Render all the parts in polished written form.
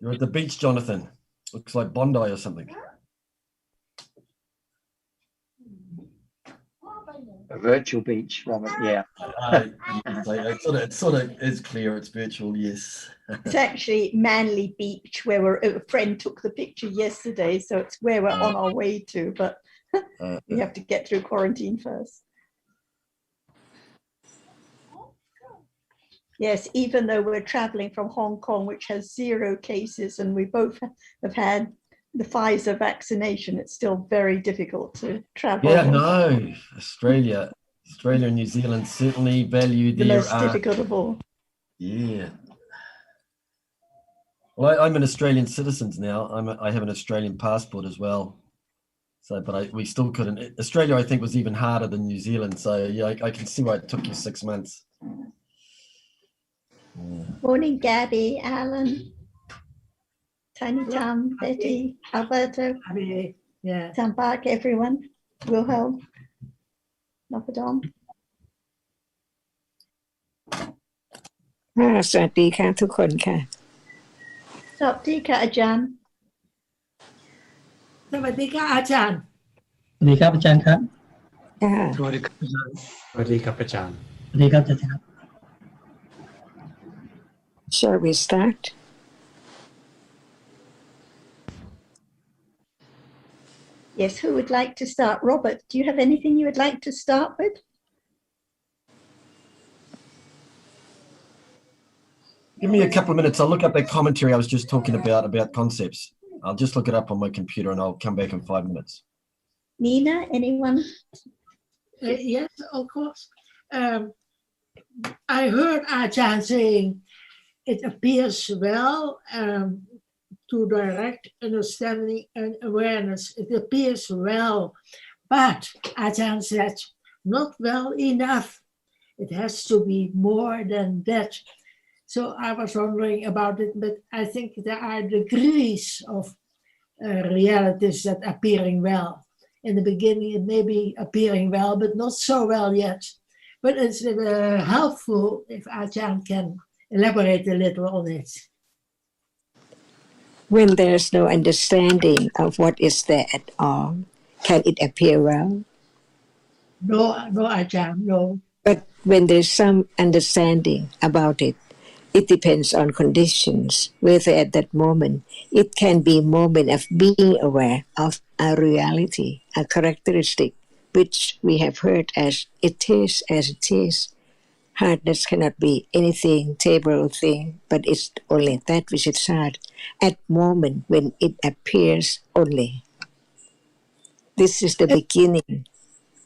You're at the beach, Jonathan. Looks like Bondi or something. A virtual beach, Robert. Yeah. It sort of is clear. It's virtual, yes. It's actually Manly Beach, where a friend took the picture yesterday, so it's where we're on our way to, but we have to get through quarantine first. Yes, even though we're traveling from Hong Kong, which has 0 cases, and we both have had the Pfizer vaccination, it's still very difficult to travel. Yeah, no, Australia and New Zealand certainly value the most difficult of all. Yeah. Well, I'm an Australian citizen now. I have an Australian passport as well. So, but we still couldn't. Australia, I think, was even harder than New Zealand. So, yeah, I can see why it took you 6 months. Yeah. Morning, Gabby, Alan, Tiny Tom, Betty, Alberto, yeah. Tambak, everyone, Wilhelm, Nopadom. สวัสดีค่ะทุกคนค่ะ Saptika Ajahn. สวัสดีค่ะอาจารย์ สวัสดีครับอาจารย์ครับ ค่ะ สวัสดีครับอาจารย์สวัสดีครับอาจารย์ สวัสดีครับอาจารย์ครับ Shall we start? Yes, who would like to start? Robert, do you have anything you would like to start with? Give me a couple of minutes. I'll look up that commentary I was just talking about concepts. I'll just look it up on my computer and I'll come back in 5 minutes. Nina, anyone? Yes, of course. I heard Ajahn saying it appears well to direct understanding and awareness. It appears well, but Ajahn said, not well enough. It has to be more than that. So I was wondering about it, but I think there are degrees of realities that are appearing well. In the beginning, it may be appearing well, but not so well yet. But it's helpful if Ajahn can elaborate a little on it. When there's no understanding of what is there at all, can it appear well? No, Ajahn, no. But when there's some understanding about it, it depends on conditions, whether at that moment it can be a moment of being aware of a reality, a characteristic, which we have heard as it is as it is. Hardness cannot be anything, terrible thing, but it's only that which is hard at moment when it appears only. This is the beginning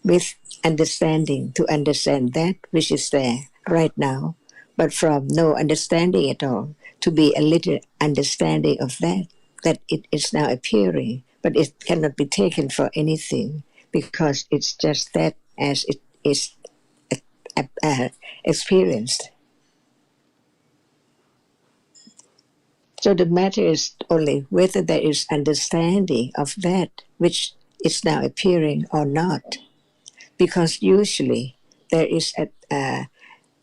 with understanding, to understand that which is there right now, but from no understanding at all, to be a little understanding of that it is now appearing, but it cannot be taken for anything, because it's just that as it is experienced. So the matter is only whether there is understanding of that which is now appearing or not, because usually there is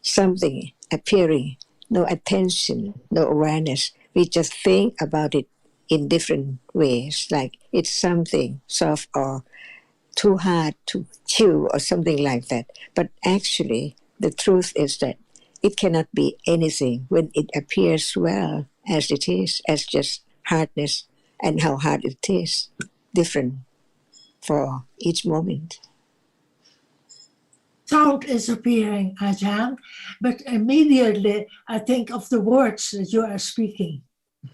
something appearing, no attention, no awareness. We just think about it in different ways, like it's something soft or too hard to chew or something like that. But actually, the truth is that it cannot be anything when it appears well as it is, as just hardness, and how hard it is, different for each moment. Sound is appearing, Ajahn, but immediately I think of the words that you are speaking.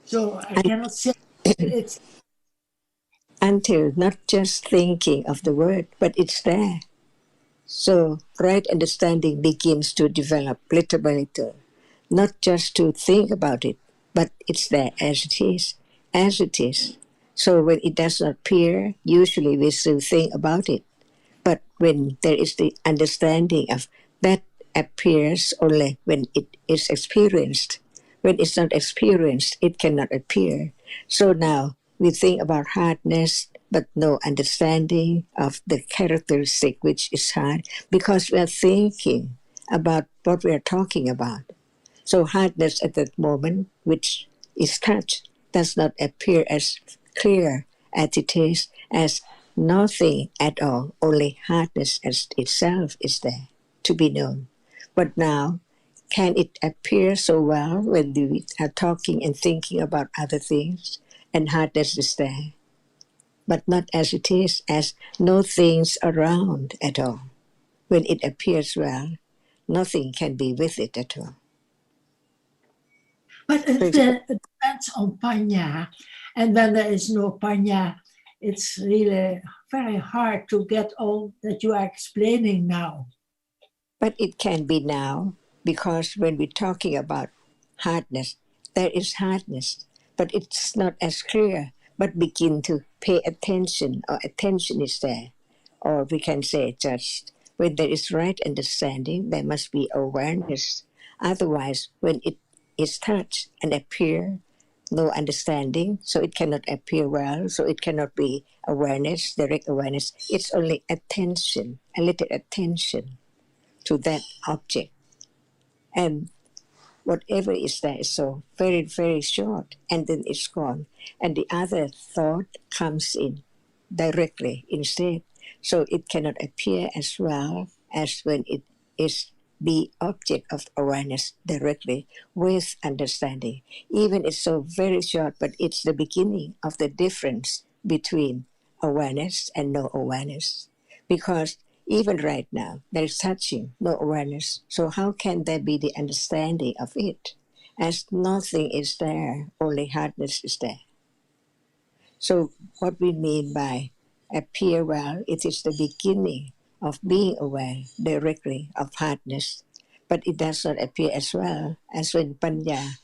So I cannot say it's... Until not just thinking of the word, but it's there. So right understanding begins to develop little by little, not just to think about it, but it's there as it is, as it is. So when it does not appear, usually we still think about it. But when there is the understanding of that appears only when it is experienced. When it's not experienced, it cannot appear. So now we think about hardness, but no understanding of the characteristic which is hard, because we are thinking about what we are talking about. So hardness at that moment, which is touch, does not appear as clear as it is, as nothing at all, only hardness as itself is there to be known. But now, can it appear so well when we are talking and thinking about other things, and hardness is there, but not as it is, as no things around at all. When it appears well, nothing can be with it at all. But it depends on panya. And when there is no panya, it's really very hard to get all that you are explaining now. But it can be now, because when we're talking about hardness, there is hardness, but it's not as clear, but begin to pay attention, or attention is there. Or we can say just, when there is right understanding, there must be awareness. Otherwise, when it is touched and appear, no understanding, so it cannot appear well, so it cannot be awareness, direct awareness. It's only attention, a little attention to that object. And whatever is there is so very, very short, and then it's gone. And the other thought comes in directly instead. So it cannot appear as well as when it is the object of awareness directly with understanding. Even it's so very short, but it's the beginning of the difference between awareness and no awareness. Because even right now, there is touching, no awareness. So how can there be the understanding of it? As nothing is there, only hardness is there. So what we mean by appear well, it is the beginning of being aware directly of hardness. But it does not appear as well as when panya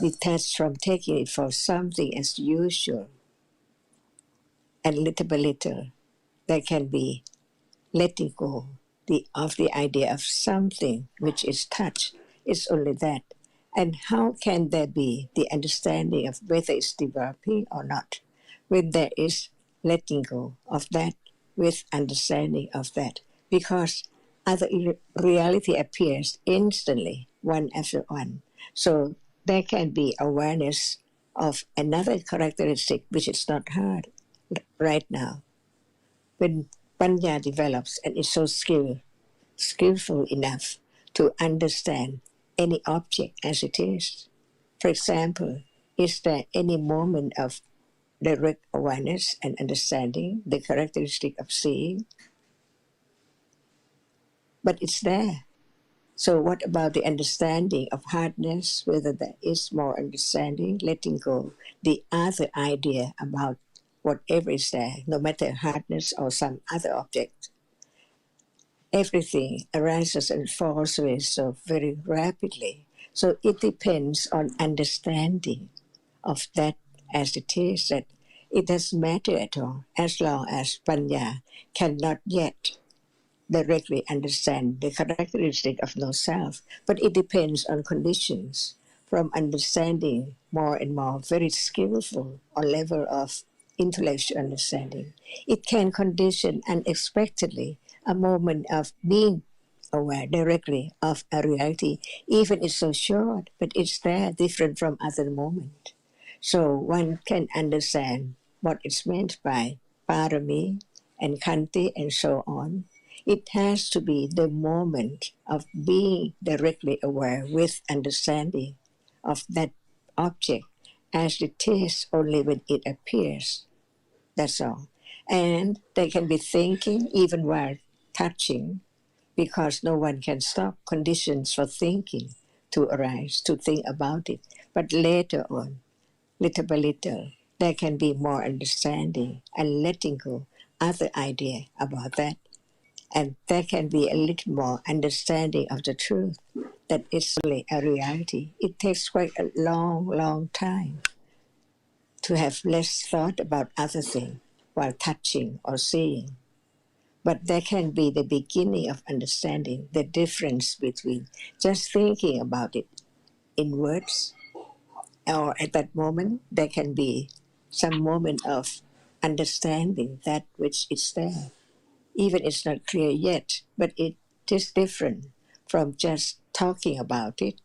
detached from taking it for something as usual. And little by little, there can be letting go of the idea of something which is touched. It's only that. And how can there be the understanding of whether it's developing or not when there is letting go of that with understanding of that? Because other reality appears instantly, one after one. So there can be awareness of another characteristic which is not heard right now. When panya develops and is so skillful enough to understand any object as it is. For example, is there any moment of direct awareness and understanding, the characteristic of seeing? But it's there. So what about the understanding of hardness, whether there is more understanding, letting go the other idea about whatever is there, no matter hardness or some other object? Everything arises and falls away so very rapidly. So it depends on understanding of that as it is, that it doesn't matter at all, as long as panya cannot yet directly understand the characteristic of no self. But it depends on conditions, from understanding more and more, very skillful on level of intellectual understanding. It can condition unexpectedly a moment of being aware directly of a reality, even it's so short, but it's there, different from other moment. So one can understand what is meant by parami and khanti and so on. It has to be the moment of being directly aware with understanding of that object as it is only when it appears. That's all. And they can be thinking even while touching, because no one can stop conditions for thinking to arise, to think about it. But later on, little by little, there can be more understanding and letting go other idea about that. And there can be a little more understanding of the truth that it's only a reality. It takes quite a long, long time to have less thought about other things while touching or seeing. But there can be the beginning of understanding the difference between just thinking about it in words, or at that moment there can be some moment of understanding that which is there. Even it's not clear yet, but it is different from just talking about it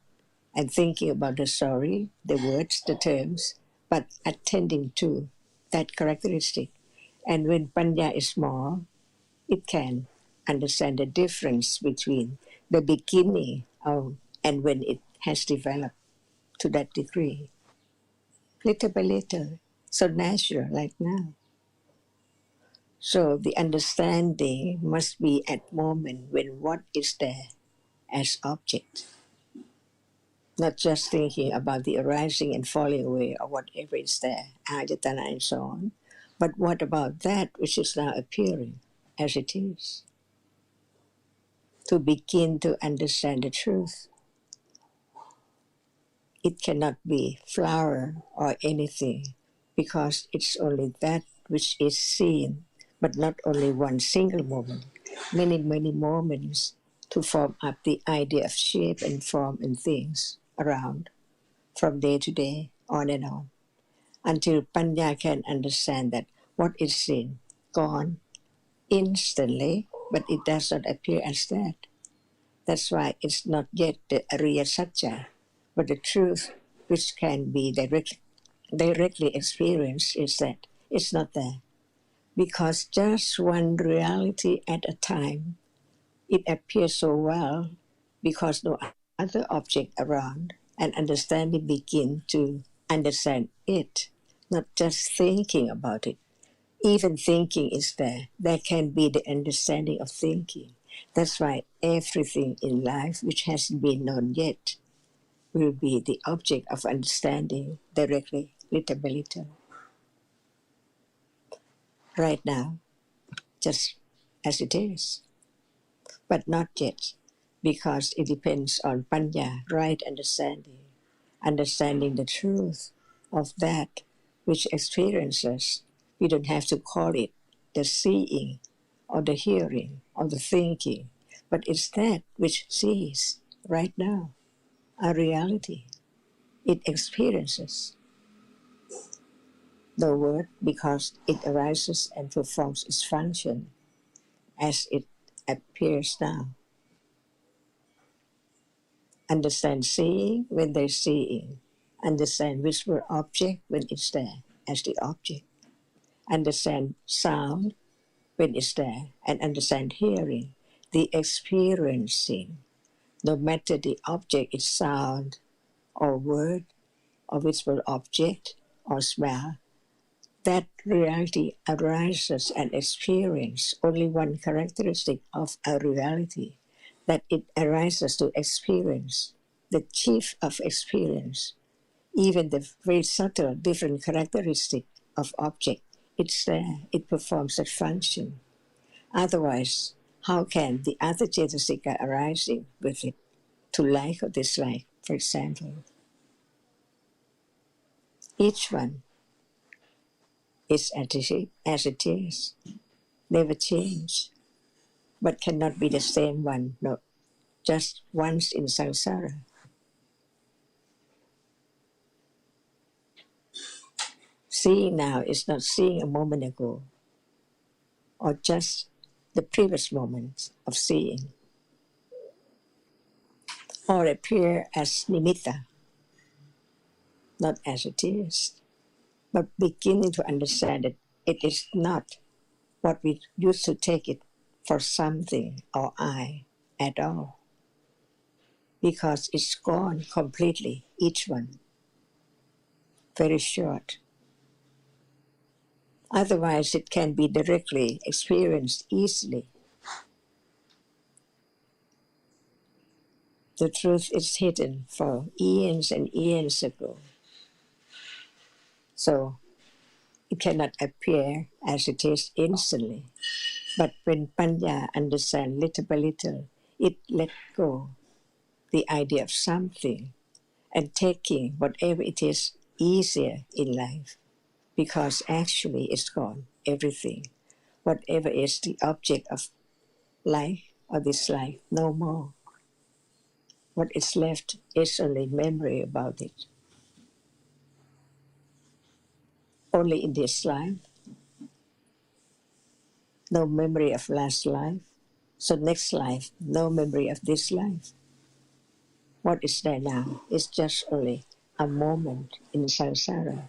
and thinking about the story, the words, the terms, but attending to that characteristic. And when Panya is small, it can understand the difference between the beginning of, and when it has developed to that degree, little by little, so natural like now. So the understanding must be at moment when what is there as object, not just thinking about the arising and falling away of whatever is there, ayatana and so on, but what about that which is now appearing as it is? To begin to understand the truth, it cannot be flower or anything, because it's only that which is seen, but not only one single moment, many, many moments to form up the idea of shape and form and things around from day to day, on and on, until Panya can understand that what is seen, gone instantly, but it does not appear as that. That's why it's not yet the Ariya Satya, but the truth which can be directly experienced is that it's not there. Because just one reality at a time, it appears so well because no other object around, and understanding begin to understand it, not just thinking about it. Even thinking is there. There can be the understanding of thinking. That's why everything in life which hasn't been known yet will be the object of understanding directly, little by little. Right now, just as it is, but not yet, because it depends on panya, right understanding, understanding the truth of that which experiences. We don't have to call it the seeing or the hearing or the thinking, but it's that which sees right now, a reality. It experiences the word because it arises and performs its function as it appears now. Understand seeing when they're seeing. Understand visible object when it's there as the object. Understand sound when it's there, and understand hearing, the experiencing. No matter the object is sound or word or visible object or smell, that reality arises and experience only one characteristic of a reality, that it arises to experience, the chief of experience, even the very subtle different characteristic of object. It's there, it performs that function. Otherwise, how can the other cetasika arising with it, to like or dislike, for example? Each one is as it is, never change, but cannot be the same one, no, just once in samsara. Seeing now is not seeing a moment ago, or just the previous moment of seeing, or appear as nimitta, not as it is, but beginning to understand that it is not what we used to take it for something or I at all, because it's gone completely, each one, very short. Otherwise, it can be directly experienced easily. The truth is hidden for eons and eons ago. So it cannot appear as it is instantly. But when Panya understands little by little, it let go the idea of something and taking whatever it is easier in life, because actually it's gone, everything. Whatever is the object of like or dislike, no more. What is left is only memory about it. Only in this life, no memory of last life. So next life, no memory of this life. What is there now is just only a moment in samsara,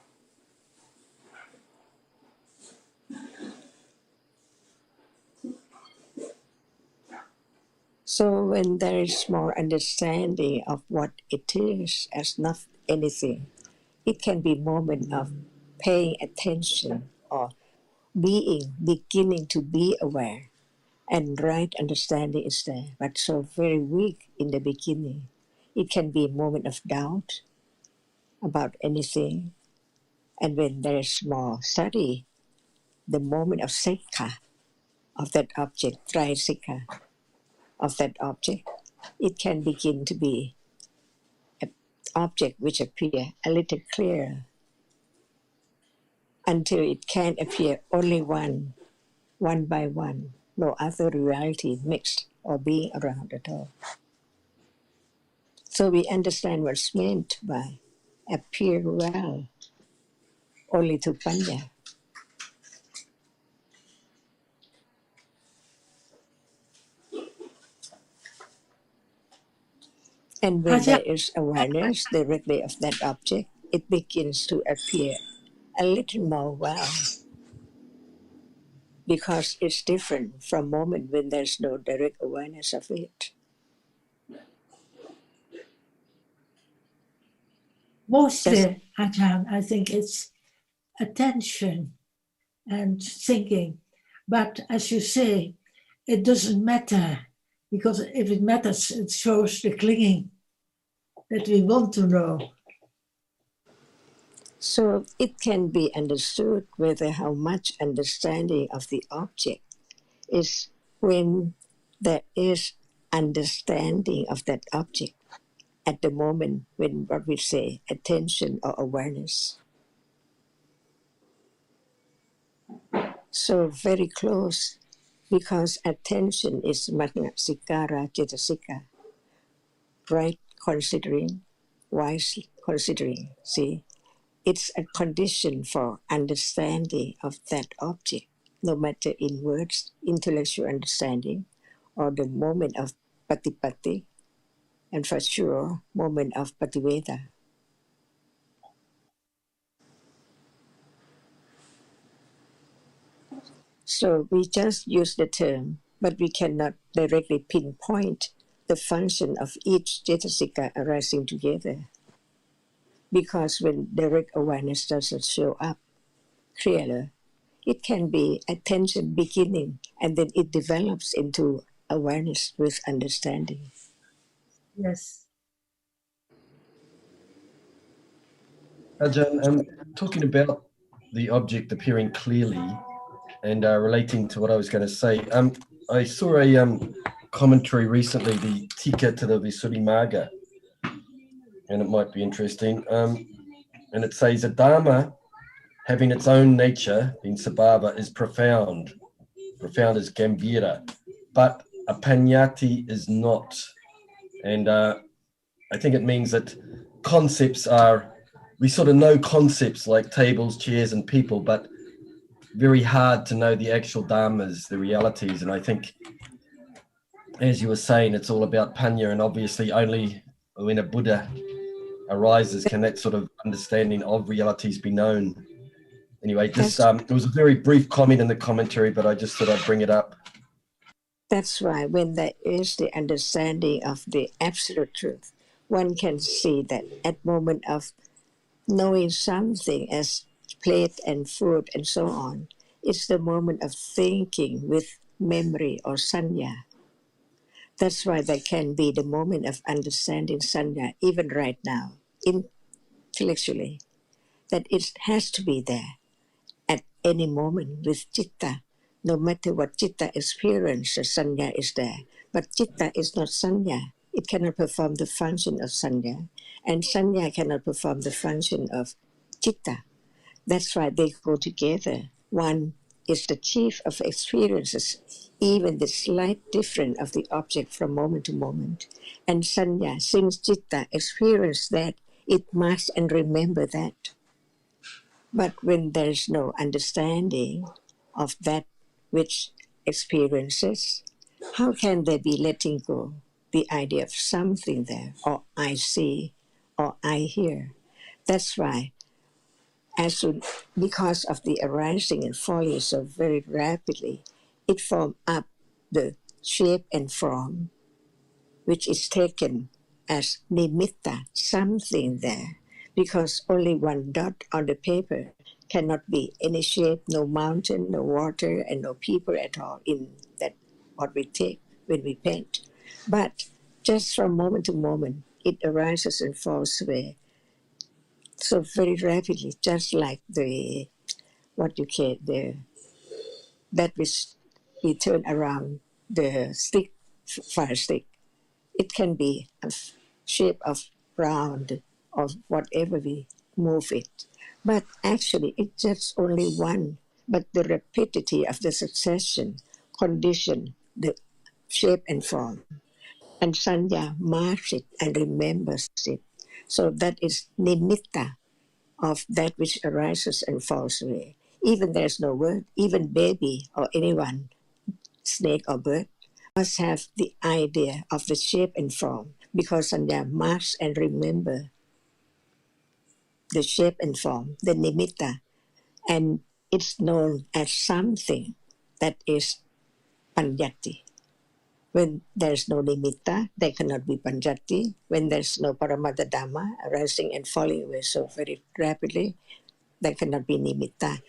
So when there is more understanding of what it is as not anything, it can be moment of paying attention or beginning to be aware. And right understanding is there, but so very weak in the beginning. It can be a moment of doubt about anything. And when there is more study, the moment of sikha, of that object, trisikha, of that object, it can begin to be an object which appear a little clearer until it can appear only one by one, no other reality mixed or being around at all. So we understand what's meant by appear well only to Panya. And when there is awareness directly of that object, it begins to appear a little more well, because it's different from moment when there's no direct awareness of it. Mostly, Ajahn, I think it's attention and thinking. But as you say, it doesn't matter, because if it matters, it shows the clinging that we want to know. So it can be understood whether how much understanding of the object is when there is understanding of that object at the moment when what we say attention or awareness. So very close, because attention is manasikara cetasika, right considering, wise considering. See, it's a condition for understanding of that object, no matter in words, intellectual understanding, or the moment of patipati, and for sure, moment of pativeda. So we just use the term, but we cannot directly pinpoint the function of each cetasika arising together. Because when direct awareness doesn't show up clearly, it can be attention beginning and then it develops into awareness with understanding. Yes. Ajahn, talking about the object appearing clearly and relating to what I was going to say, I saw a commentary recently, the Tika to the Visuddhimagga, and it might be interesting. And it says, a Dharma having its own nature, being sabhava, is profound. Profound is gambhira, but a panyati is not. And I think it means that concepts are, we sort of know concepts like tables, chairs, and people, but very hard to know the actual dharmas, the realities. And I think, as you were saying, it's all about panya, and obviously only when a Buddha arises can that sort of understanding of realities be known. Anyway, just it was a very brief comment in the commentary, but I just thought I'd bring it up. That's why when there is the understanding of the absolute truth, one can see that at moment of knowing something as plate and food and so on, it's the moment of thinking with memory or sanya. That's why there can be the moment of understanding sanya, even right now, intellectually, that it has to be there at any moment with citta. No matter what citta experience, the sanya is there. But citta is not sanya. It cannot perform the function of sanya. And sanya cannot perform the function of citta. That's why they go together. One is the chief of experiences, even the slight difference of the object from moment to moment. And sanya, since citta experience that, it must and remember that. But when there's no understanding of that which experiences, how can there be letting go the idea of something there, or I see, or I hear? That's why, because of the arising and falling so very rapidly, it forms up the shape and form which is taken as nimitta, something there, because only one dot on the paper cannot be any shape, no mountain, no water, and no people at all in that what we take when we paint. But just from moment to moment, it arises and falls away so very rapidly, just like the what you can the that which we turn around the stick, fire stick. It can be a shape of round or whatever we move it. But actually, it's just only one. But the rapidity of the succession condition the shape and form. And Sanya marks it and remembers it. So that is nimitta of that which arises and falls away. Even there's no word, even baby or anyone, snake or bird, must have the idea of the shape and form because Sanya marks and remember the shape and form, the nimitta, and it's known as something that is panjati. When there's no nimitta, there cannot be panjati. When there's no Dhamma arising and falling away so very rapidly, there cannot be nimitta.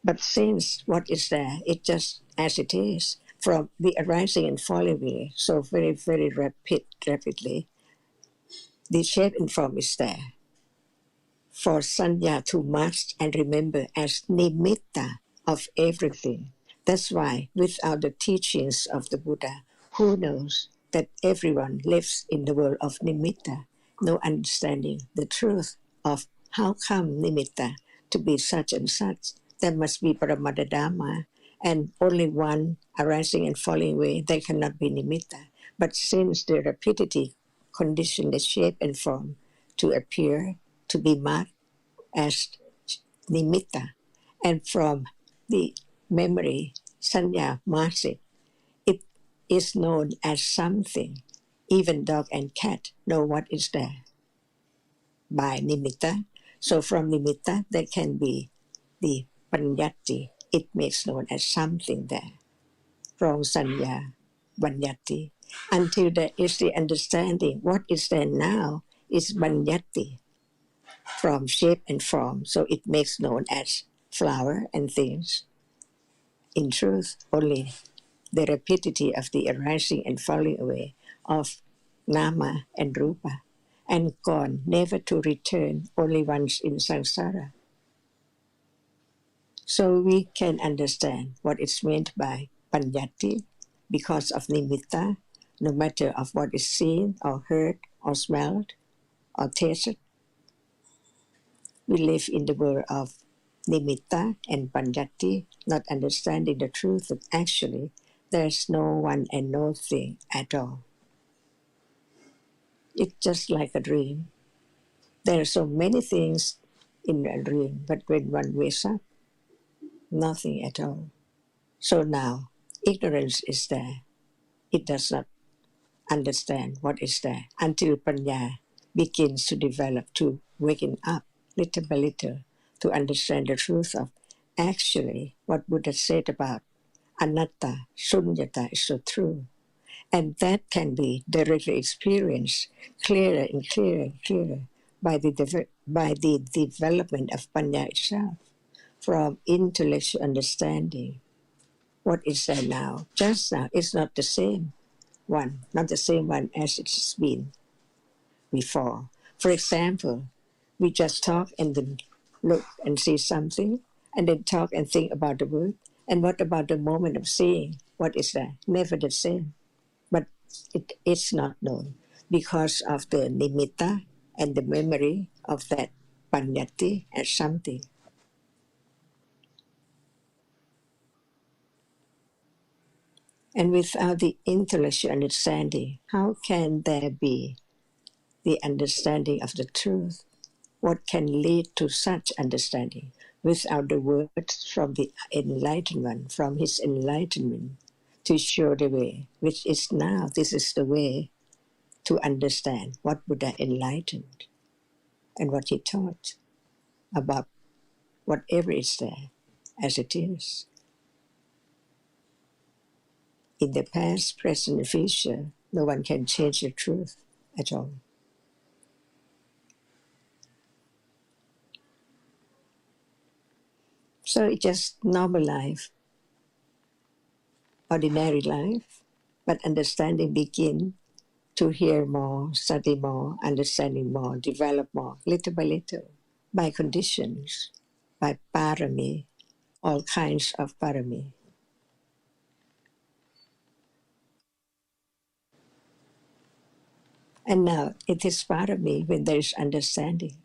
But since what is there, it just as it is, from the arising and falling away so very, very rapidly, the shape and form is there for Sanya to mask and remember as nimitta of everything. That's why without the teachings of the Buddha, who knows that everyone lives in the world of nimitta, no understanding the truth of how come nimitta to be such and such. There must be Dhamma, and only one arising and falling away, there cannot be nimitta. But since the rapidity condition the shape and form to appear, to be marked as nimitta, and from the memory, sanya marks it, it is known as something. Even dog and cat know what is there by nimitta. So from nimitta, there can be the panyati. It makes known as something there. From sanya, banyati. Until there is the understanding, what is there now is banyati from shape and form. So it makes known as flower and things. In truth, only the rapidity of the arising and falling away of nama and rupa, and gone, never to return, only once in samsara. So we can understand what is meant by panyati because of nimitta, no matter of what is seen or heard or smelled or tasted. We live in the world of nimitta and panyati, not understanding the truth that actually there's no one and no thing at all. It's just like a dream. There are so many things in a dream, but when one wakes up, nothing at all. So now, ignorance is there. It does not understand what is there until Panya begins to develop, to waking up little by little, to understand the truth of actually what Buddha said about anatta, sunyata is so true. And that can be directly experienced clearer and clearer and clearer by the development of Panya itself, from intellectual understanding. What is there now? Just now, it's not the same one, not the same one as it's been before. For example, we just talk and then look and see something, and then talk and think about the word. And what about the moment of seeing? What is that? Never the same. But it is not known because of the nimitta and the memory of that panyati as something. And without the intellectual understanding, how can there be the understanding of the truth? What can lead to such understanding without the words from the enlightenment, from his enlightenment to show the way, which is now, this is the way to understand what Buddha enlightened and what he taught about whatever is there as it is. In the past, present, and future, No one can change the truth at all. So it's just normal life, ordinary life, but understanding begin to hear more, study more, understanding more, develop more, little by little, by conditions, by parami, all kinds of parami. And now it is parami when there is understanding.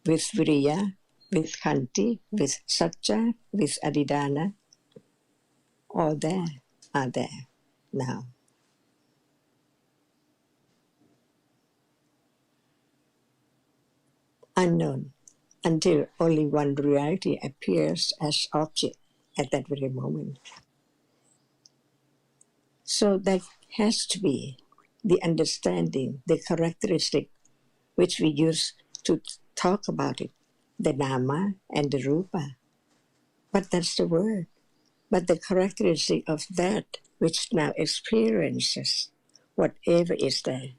With viriya, with khanti, with satya, with adhidana, all there are there now. Unknown until only one reality appears as object at that very moment. So that has to be the understanding, the characteristic which we use to talk about it, the nama and the rupa. But that's the word. But the characteristic of that which now experiences whatever is there,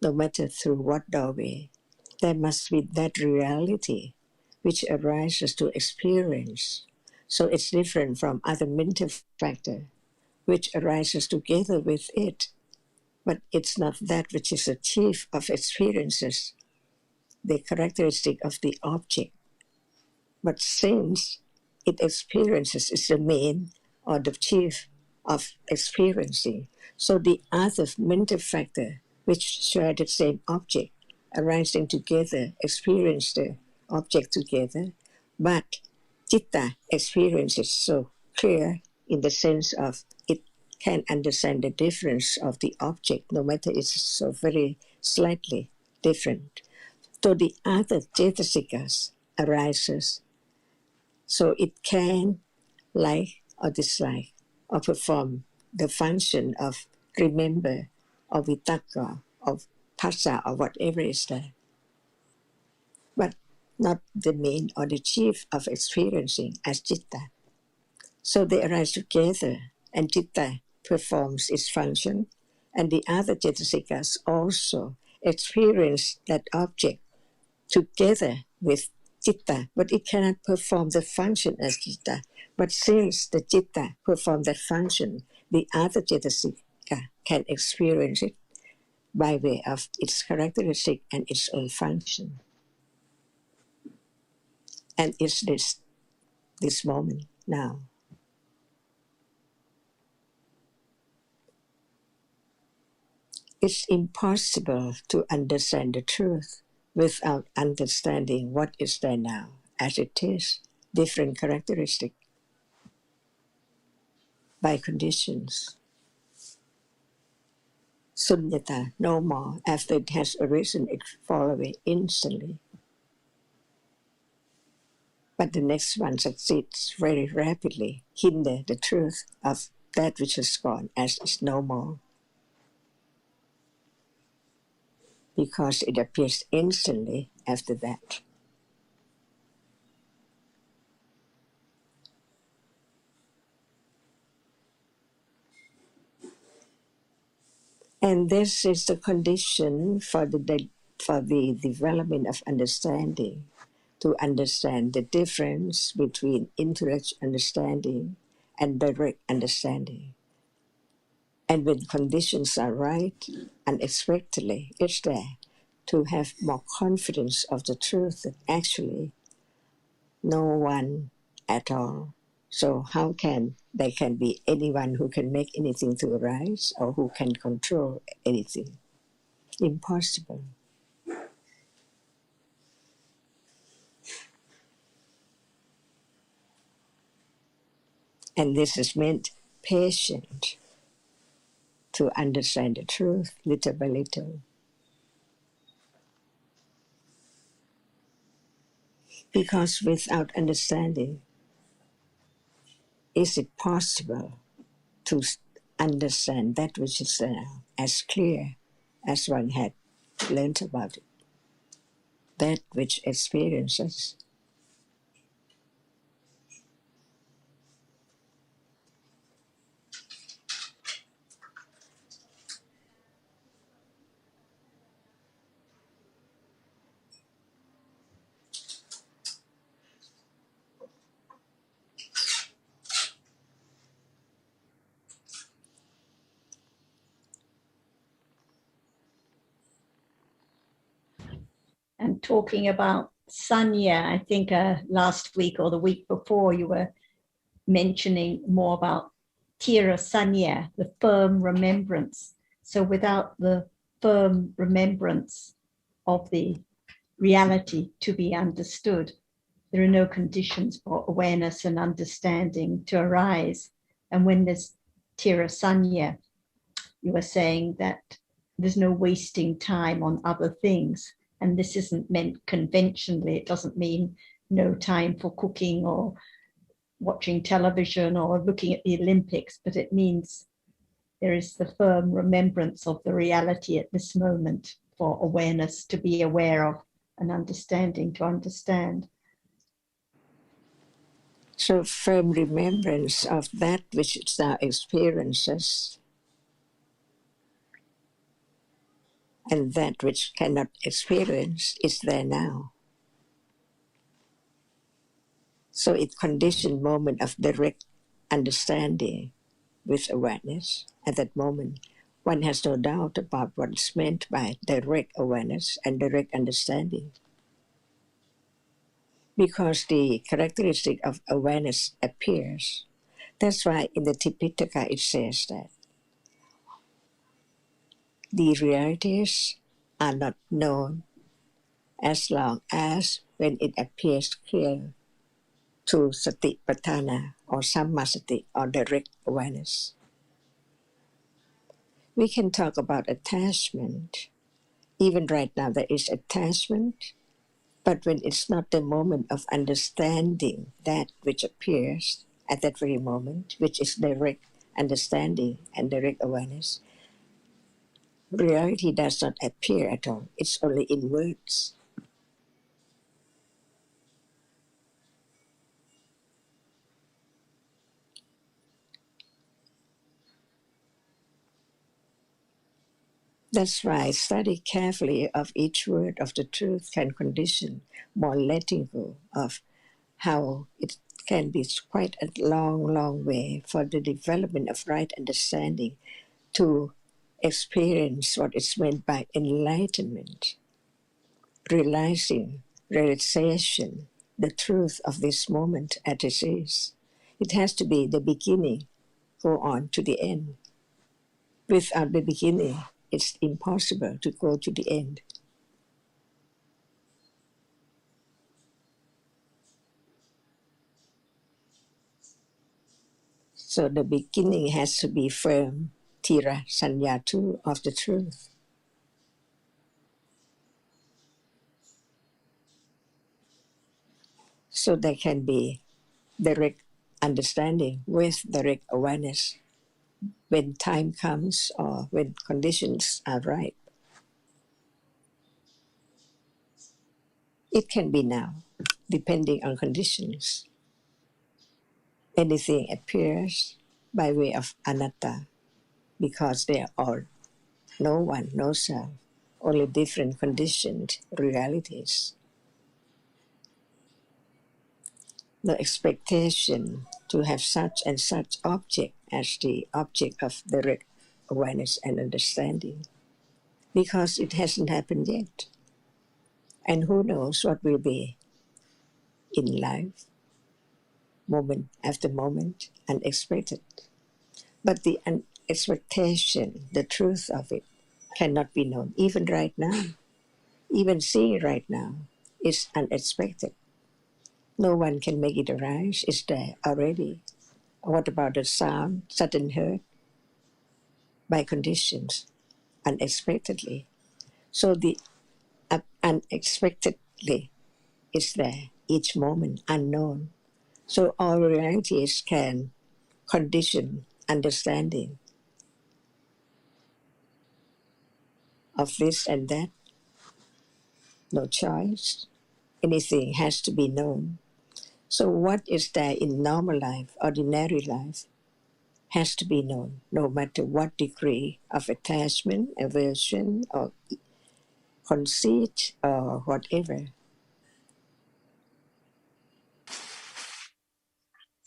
no matter through what doorway, there must be that reality which arises to experience. So it's different from other mental factor which arises together with it. But it's not that which is the chief of experiences, the characteristic of the object. But since it experiences is the main or the chief of experiencing, so the other mental factor which share the same object arising together, experience the object together, but citta experiences so clear in the sense of it can understand the difference of the object, no matter it's so very slightly different. So the other cetasikas arises, so it can like or dislike or perform the function of remember or vitaka or passa or whatever is there, but not the main or the chief of experiencing as citta. So they arise together and citta performs its function, and the other cetasikas also experience that object together with citta, but it cannot perform the function as citta. But since the citta perform that function, the other cetasika can experience it by way of its characteristic and its own function. And it's this moment now. It's impossible to understand the truth without understanding what is there now, as it is, different characteristic by conditions. Sunyata, no more. After it has arisen, it fall away instantly. But the next one succeeds very rapidly, hinder the truth of that which is gone as is no more. Because it appears instantly after that. And this is the condition for the development of understanding, to understand the difference between intellectual understanding and direct understanding. And when conditions are right, unexpectedly, it's there to have more confidence of the truth that actually no one at all. So how can there can be anyone who can make anything to arise or who can control anything? Impossible. And this is meant patient to understand the truth little by little. Because without understanding, is it possible to understand that which is there as clear as one had learned about it? That which experiences. talking about sanya. I think last week or the week before you were mentioning more about tira sanya, the firm remembrance. So without the firm remembrance of the reality to be understood, there are no conditions for awareness and understanding to arise. And when there's tira sanya, you were saying that there's no wasting time on other things. And this isn't meant conventionally. It doesn't mean no time for cooking or watching television or looking at the Olympics, but it means there is the firm remembrance of the reality at this moment for awareness to be aware of and understanding to understand. So firm remembrance of that which is our experiences and that which cannot experience is there now. So it conditioned moment of direct understanding with awareness at that moment. One has no doubt about what is meant by direct awareness and direct understanding. Because the characteristic of awareness appears. That's why in the Tipitaka it says that the realities are not known as long as when it appears clear to Satipatthana or Sammasati or direct awareness. We can talk about attachment. Even right now there is attachment, but when it's not the moment of understanding that which appears at that very moment, which is direct understanding and direct awareness, reality does not appear at all. It's only in words. That's why study carefully of each word of the truth can condition more letting go of how it can be quite a long, long way for the development of right understanding to experience what is meant by enlightenment, realization, the truth of this moment as it is. It has to be the beginning, go on to the end. Without the beginning, it's impossible to go to the end. So the beginning has to be firm, tira sanya too, of the truth. So there can be direct understanding with direct awareness when time comes or when conditions are right. It can be now, depending on conditions. Anything appears by way of anatta because they are all no one, no self, only different conditioned realities. No expectation to have such and such object as the object of direct awareness and understanding because it hasn't happened yet. And who knows what will be in life, moment after moment, unexpected. But the expectation, the truth of it, cannot be known. Even right now, even seeing right now, is unexpected. No one can make it arise. It's there already. What about the sound, sudden heard? By conditions, unexpectedly. So the unexpectedly is there, each moment, unknown. So all realities can condition understanding of this and that. No choice. Anything has to be known. So what is there in normal life, ordinary life, has to be known, no matter what degree of attachment, aversion, or conceit, or whatever.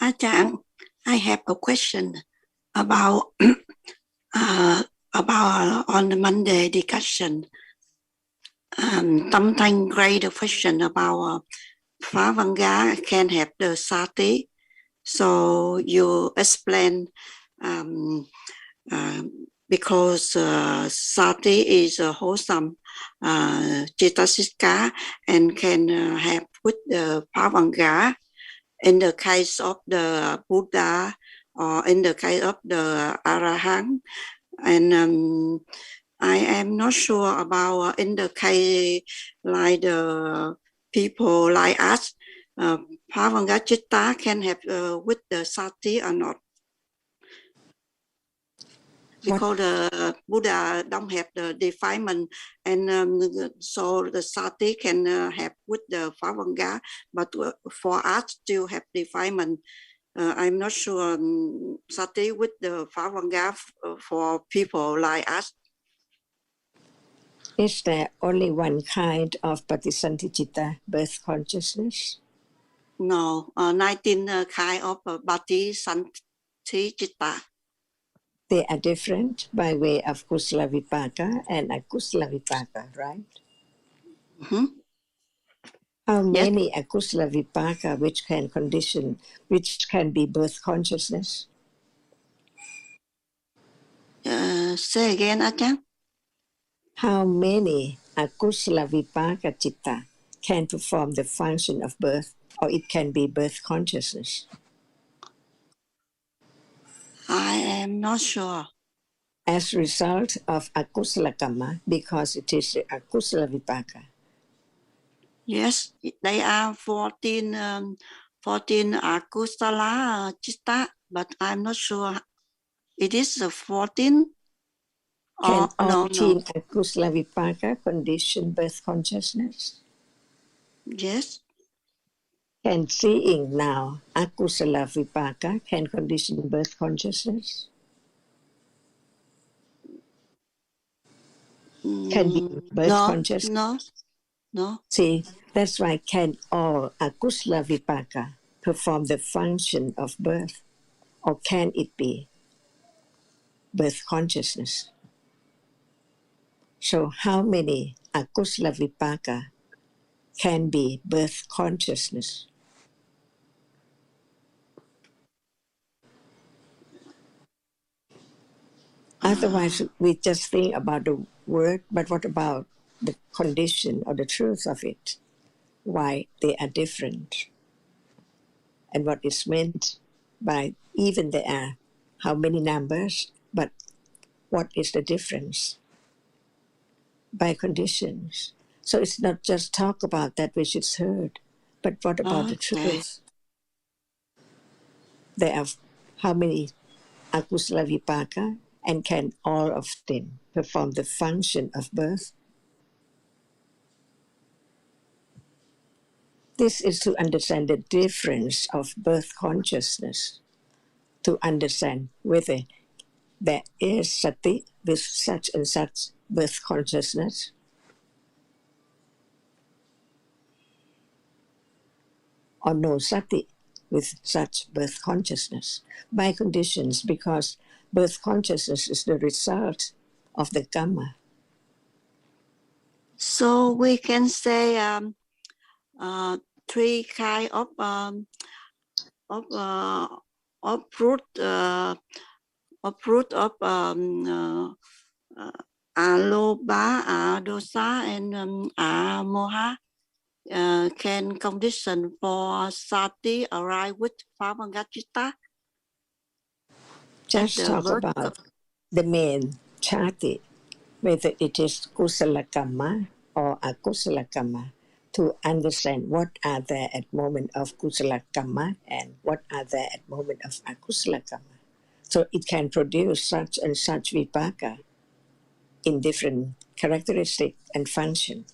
Ajahn, I have a question about about on the Monday discussion. Tâm great question about Phá Văn Gá can have the sati. So you explain because sati is a wholesome Cetasika and can have with the Phá Văn Gá in the case of the Buddha or in the case of the Arahant. And I am not sure about in the case like the people like us, Phá Văn Gá Chitta can have with the sati or not. Because the Buddha don't have the defilement, and so the sati can have with the Phá Văn Gá, but for us still have defilement. I'm not sure sati with the Phá Văn Gá for people like us. Is there only one kind of Patisantichitta, birth consciousness? No, 19 kind of Patisantichitta. They are different by way of Kusala Vipaka and Akusala Vipaka, right? Mm-hmm. How many Akusala Vipaka which can condition, which can be birth consciousness? Say again, Ajahn. How many Akusala Vipaka Chitta can perform the function of birth, or it can be birth consciousness? I am not sure. As a result of Akusala Kamma, because it is the Akusala Vipaka. Yes, they are 14 Akusala Chitta, but I'm not sure. It is 14? Can all No. 14 Akusala Vipaka condition birth consciousness? Yes. Can seeing now Akusala Vipaka can condition birth consciousness? Can be birth consciousness? No. See, that's why can all Akusala Vipaka perform the function of birth, or can it be birth consciousness? So how many Akusala Vipaka can be birth consciousness? Otherwise, we just think about the word, but what about the condition or the truth of it? Why they are different? And what is meant by even there are how many numbers, but what is the difference by conditions? So it's not just talk about that which is heard, but what about the truth? There are how many Akusala Vipaka, and can all of them perform the function of birth? This is to understand the difference of birth consciousness, to understand whether there is sati with such and such birth consciousness, or no sati with such birth consciousness by conditions, because birth consciousness is the result of the karma. So we can say three kind of fruit of aloba, dosa, and moha can condition for sati arrive with Phá Văn Gá Chitta. Just talk about the main chati, whether it is kusala kamma or akusala kamma, to understand what are there at moment of kusala kamma and what are there at moment of akusala kamma. So it can produce such and such vipaka in different characteristic and function.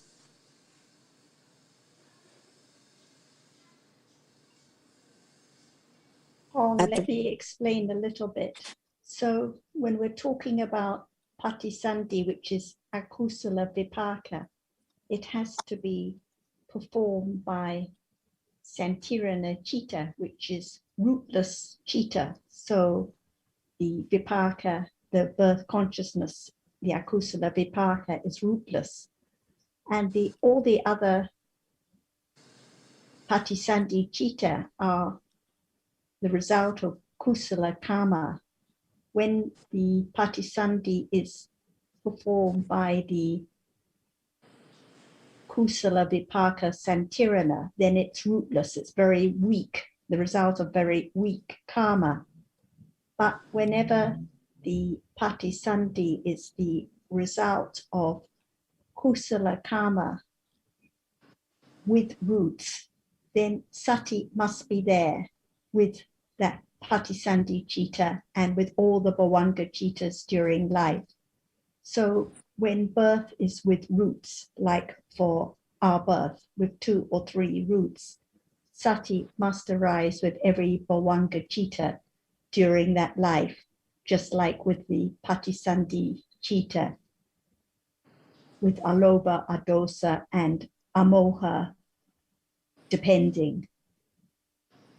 Let me explain a little bit. So when we're talking about patisanti, which is akusala vipaka, it has to be performed by santirana chitta, which is rootless chitta. So the vipaka, the birth consciousness, the akusala vipaka is rootless. And all the other patisandhi citta are the result of kusala karma. When the patisandhi is performed by the kusala vipaka santirana, then it's rootless, it's very weak, the result of very weak karma. But whenever the patisandhi is the result of kusala karma with roots, then sati must be there with that patisandhi citta and with all the bhavanga cittas during life. So when birth is with roots, like for our birth with 2 or 3 roots, sati must arise with every bhavanga citta during that life, just like with the patisandhi citta, with aloba, adosa, and amoha depending.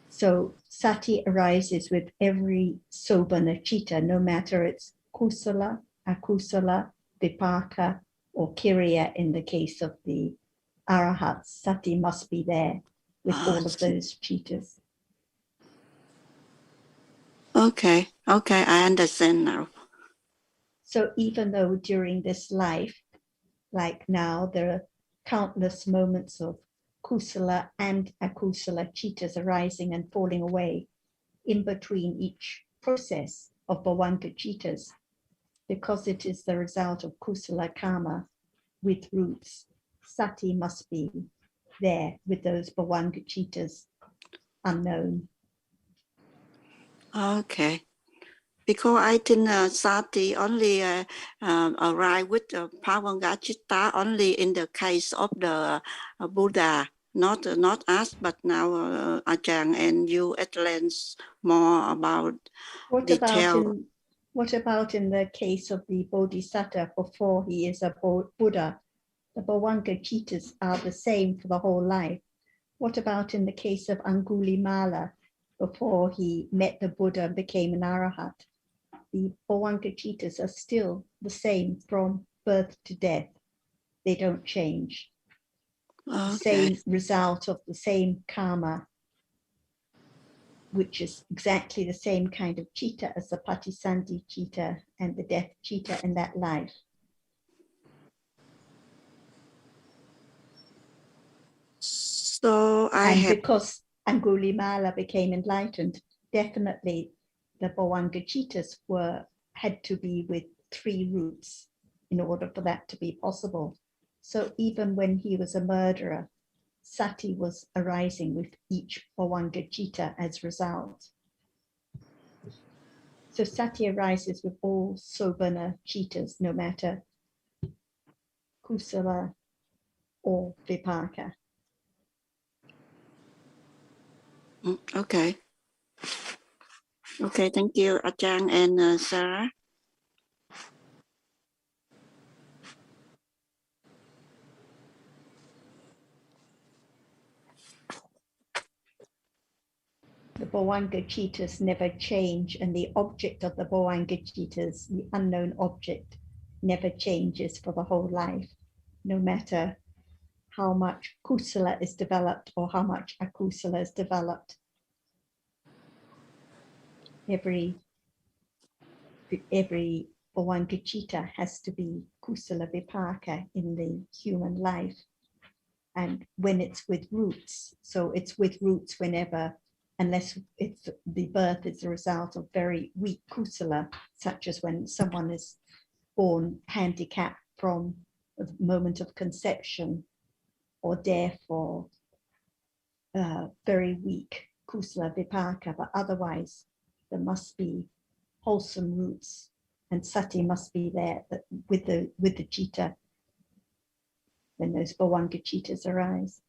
So sati arises with every sobhana citta, no matter it's kusala, akusala, vipaka, or kiriya in the case of the arahats. Sati must be there with all of those cittas. Okay, I understand now. So even though during this life, like now, there are countless moments of kusala and akusala cittas arising and falling away in between each process of bhavanga cittas, because it is the result of kusala karma with roots. Sati must be there with those bhavanga cittas unknown. Okay. Because I think sati only arrive with Pavanga Chitta only in the case of the Buddha, not us, but now Ajahn and you explain more about What detail. about in the case of the Bodhisattva before he is a Buddha? The bhavanga cittas are the same for the whole life. What about in the case of Angulimala before he met the Buddha and became an Arahat? The bhavanga cittas are still the same from birth to death. They don't change. Okay. The same result of the same karma, which is exactly the same kind of citta as the patisandhi citta and the death citta in that life. So because Angulimala became enlightened, definitely the bhavanga cittas had to be with 3 roots in order for that to be possible. So even when he was a murderer, sati was arising with each bhavanga citta as result. So sati arises with all sobhana cittas, no matter kusala or vipaka. Okay. Okay, thank you, Ajahn and Sarah. The bhavanga cittas never change, and the object of the bhavanga cittas, the unknown object, never changes for the whole life, no matter how much kusala is developed or how much akusala is developed. Every bhavanga citta has to be kusala vipaka in the human life. And when it's with roots, so it's with roots whenever, unless it's the birth is a result of very weak kusala, such as when someone is born handicapped from the moment of conception, or deaf, or very weak kusala vipaka, but otherwise there must be wholesome roots, and sati must be there with the citta when those bhavanga cittas arise.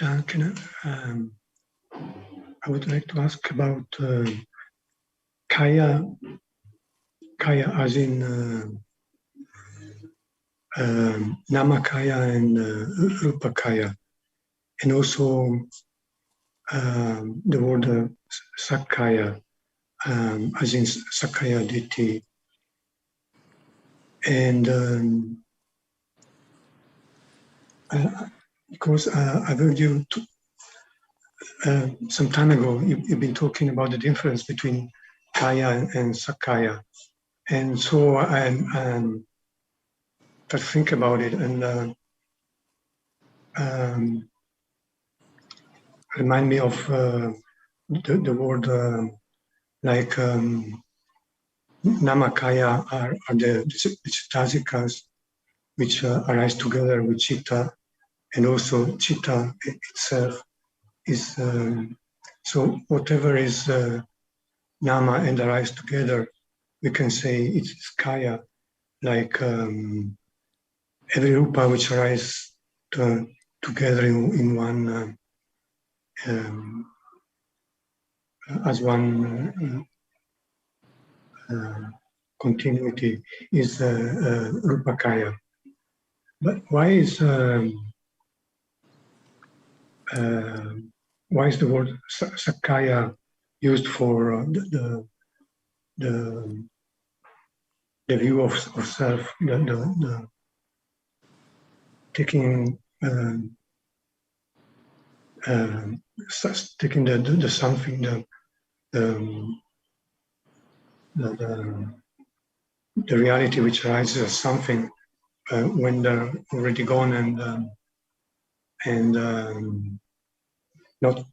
I would like to ask about kaya as in namakaya and rupakaya, and also the word sakaya as in sakaya ditti, and because I've heard you some time ago, you've been talking about the difference between kaya and sakaya, and so I'm try to think about it, and remind me of the word like namakaya are the chittasikas which arise together with chitta, and also chitta itself is so whatever is nama and arise together, we can say it's kaya, like every rupa which arise together in one as one continuity is rupakaya. But why is the word sakaya used for the view of self, the taking taking the something, the reality which arises as something when they're already gone and not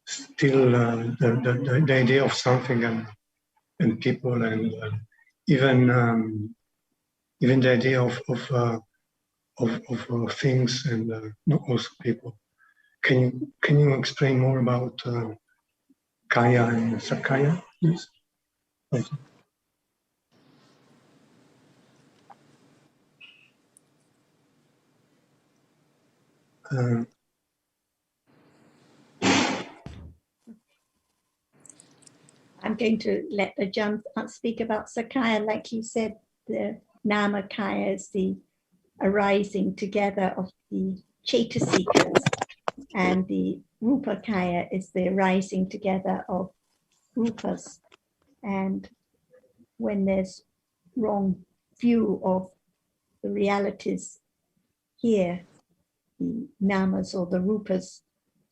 still the idea of something and people and even the idea of things and not also people. Can you explain more about kaya and sakaya, please? Thank you. I'm going to let Ajahn speak about Sakaya. Like you said, the Namakaya is the arising together of the Chaitasikas, and the Rupakaya is the arising together of Rupas. And when there's wrong view of the realities here, the Namas or the Rupas,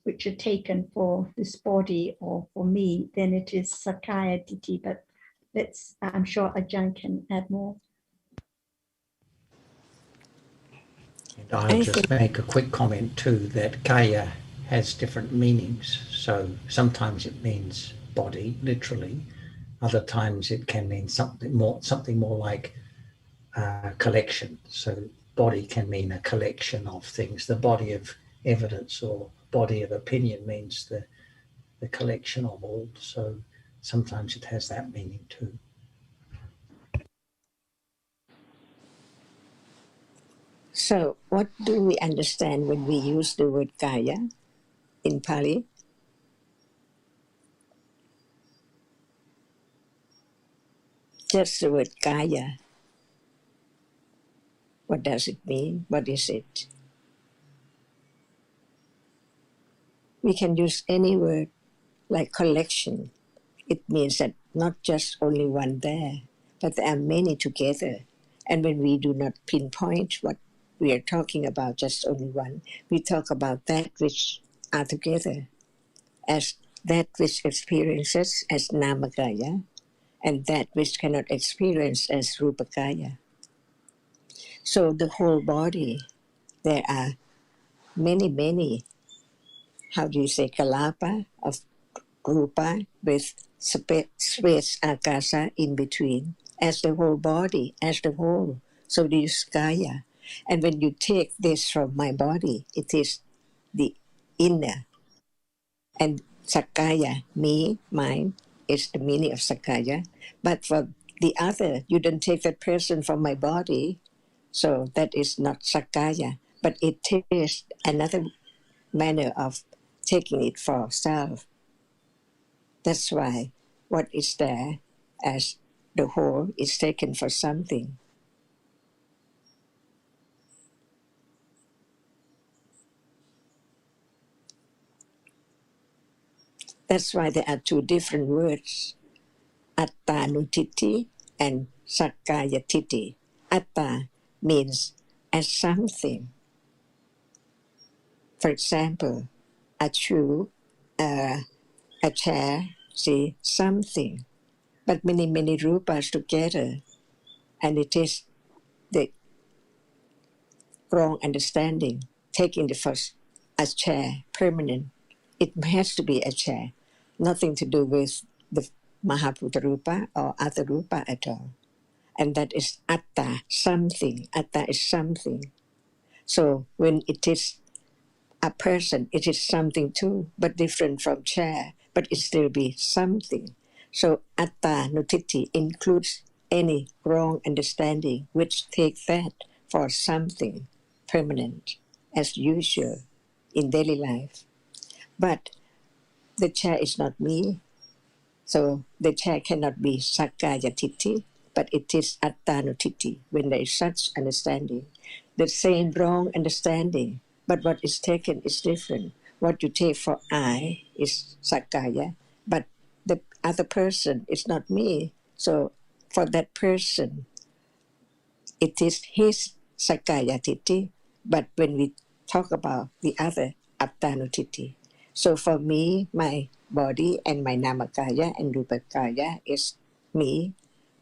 which are taken for this body or for me, then it is Sakaya Ditti. But I'm sure Ajahn can add more. And I'll just make a quick comment too, that kaya has different meanings. So sometimes it means body, literally. Other times it can mean something more like collection. So body can mean a collection of things. The body of evidence or body of opinion means the collection of all. So sometimes it has that meaning too. So, what do we understand when we use the word kaya in Pali? Just the word kaya. What does it mean? What is it? We can use any word like collection. It means that not just only one there, but there are many together. And when we do not pinpoint what we are talking about, just only one, we talk about that which are together as that which experiences as namakaya and that which cannot experience as rupakaya. So the whole body, there are many, how do you say, kalapa of rupa with space akasa in between, as the whole body, as the whole. So this is kaya. And when you take this from my body, it is the inner. And sakaya, me, mine, is the meaning of sakaya. But for the other, you don't take that person from my body, So that is not Sakaya, but it is another manner of taking it for self. That's why what is there as the whole is taken for something. That's why there are two different words, Attanutiti and Sakayatiti. Atta means as something. For example, a shoe, a chair, see, something. But many, many rupas together, and it is the wrong understanding, taking the first as chair, permanent. It has to be a chair, nothing to do with the Mahabhuta Rupa or other Rupa at all. And that is Atta, something. Atta is something. So when it is a person, it is something too, but different from chair, but it still be something. So Atta Nutiti includes any wrong understanding which take that for something permanent, as usual in daily life. But the chair is not me, so the chair cannot be Sakaya Titi, but it is Attanutiti when there is such understanding. The same wrong understanding, but what is taken is different. What you take for I is Sakaya, but the other person is not me. So for that person, it is his Sakaya Titi, but when we talk about the other, Attanutiti. So for me, my body and my Namakaya and Rupakaya is me,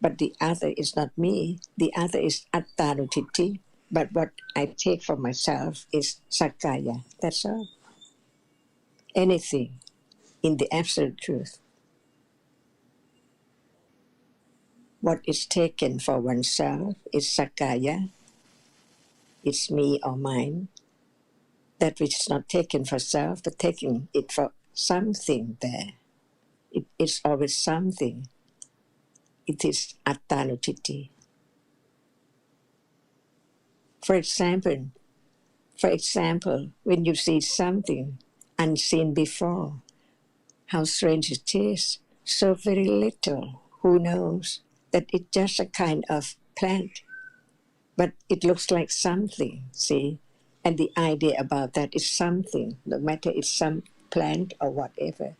but the other is not me. The other is Attanutiti, but what I take for myself is Sakaya. That's all. Anything in the absolute truth. What is taken for oneself is Sakaya, it's me or mine. That which is not taken for self, but taking it for something there. It is always something. It is Attanutiti. For example, when you see something unseen before, how strange it is, so very little, who knows, that it's just a kind of plant, but it looks like something, see? And the idea about that is something, no matter it's some plant or whatever,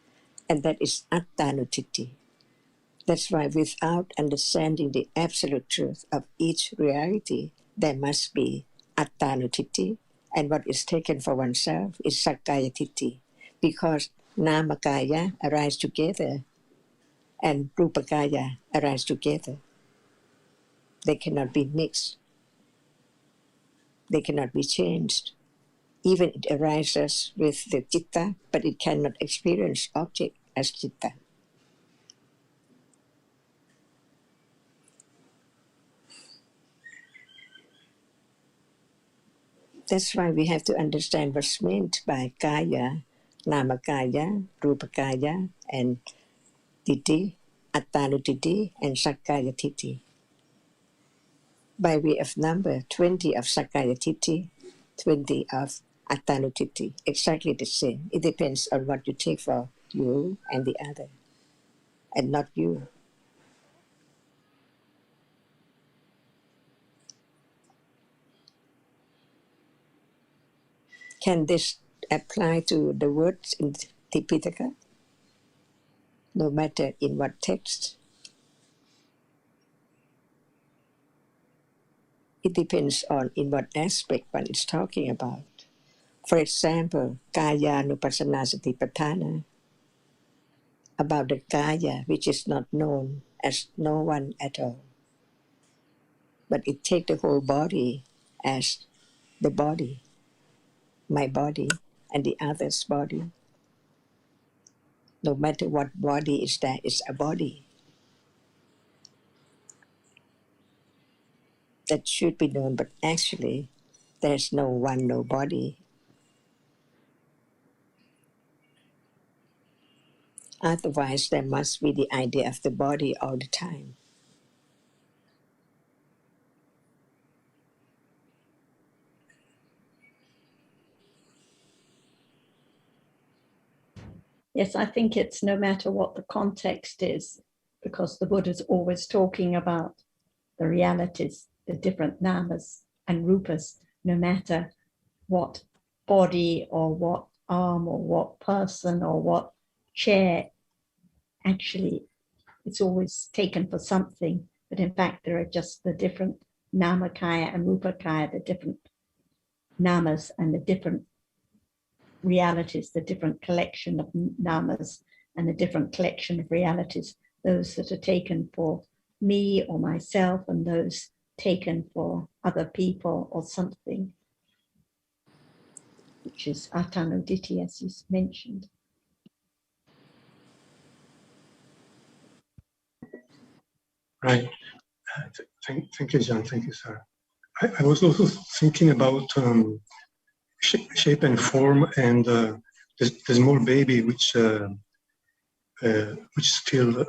and that is Attanutiti. That's why without understanding the absolute truth of each reality, there must be Attanutiti, and what is taken for oneself is Sakayatiti, because Namakaya arise together and Rupakaya arise together. They cannot be mixed. They cannot be changed. Even it arises with the Chitta, but it cannot experience object as Chitta. That's why we have to understand what's meant by Kaya, Namakaya, Rupakaya, and Titi, Attanutiti, and Sakaya Titi. By way of number, 20 of Sakaya Titi, 20 of Attanutiti, exactly the same. It depends on what you take for you and the other, and not you. Can this apply to the words in Tipitaka? No matter in what text? It depends on in what aspect one is talking about. For example, Kaya Nupassana Satipatthana, about the Kaya which is not known as no one at all. But it takes the whole body as the body, my body and the other's body. No matter what body is there, it's a body. That should be known, but actually there's no one, no body. Otherwise, there must be the idea of the body all the time. Yes, I think it's no matter what the context is, because the Buddha's always talking about the realities, the different namas and rupas, no matter what body or what arm or what person or what chair. Actually, it's always taken for something, but in fact, there are just the different namakaya and rupakaya, the different namas and the different realities, the different collection of namas and the different collection of realities, those that are taken for me or myself and those taken for other people or something, which is Atanoditi, as you mentioned. Right. Thank you, John. Thank you, sir. I was also thinking about shape and form, and the small baby which still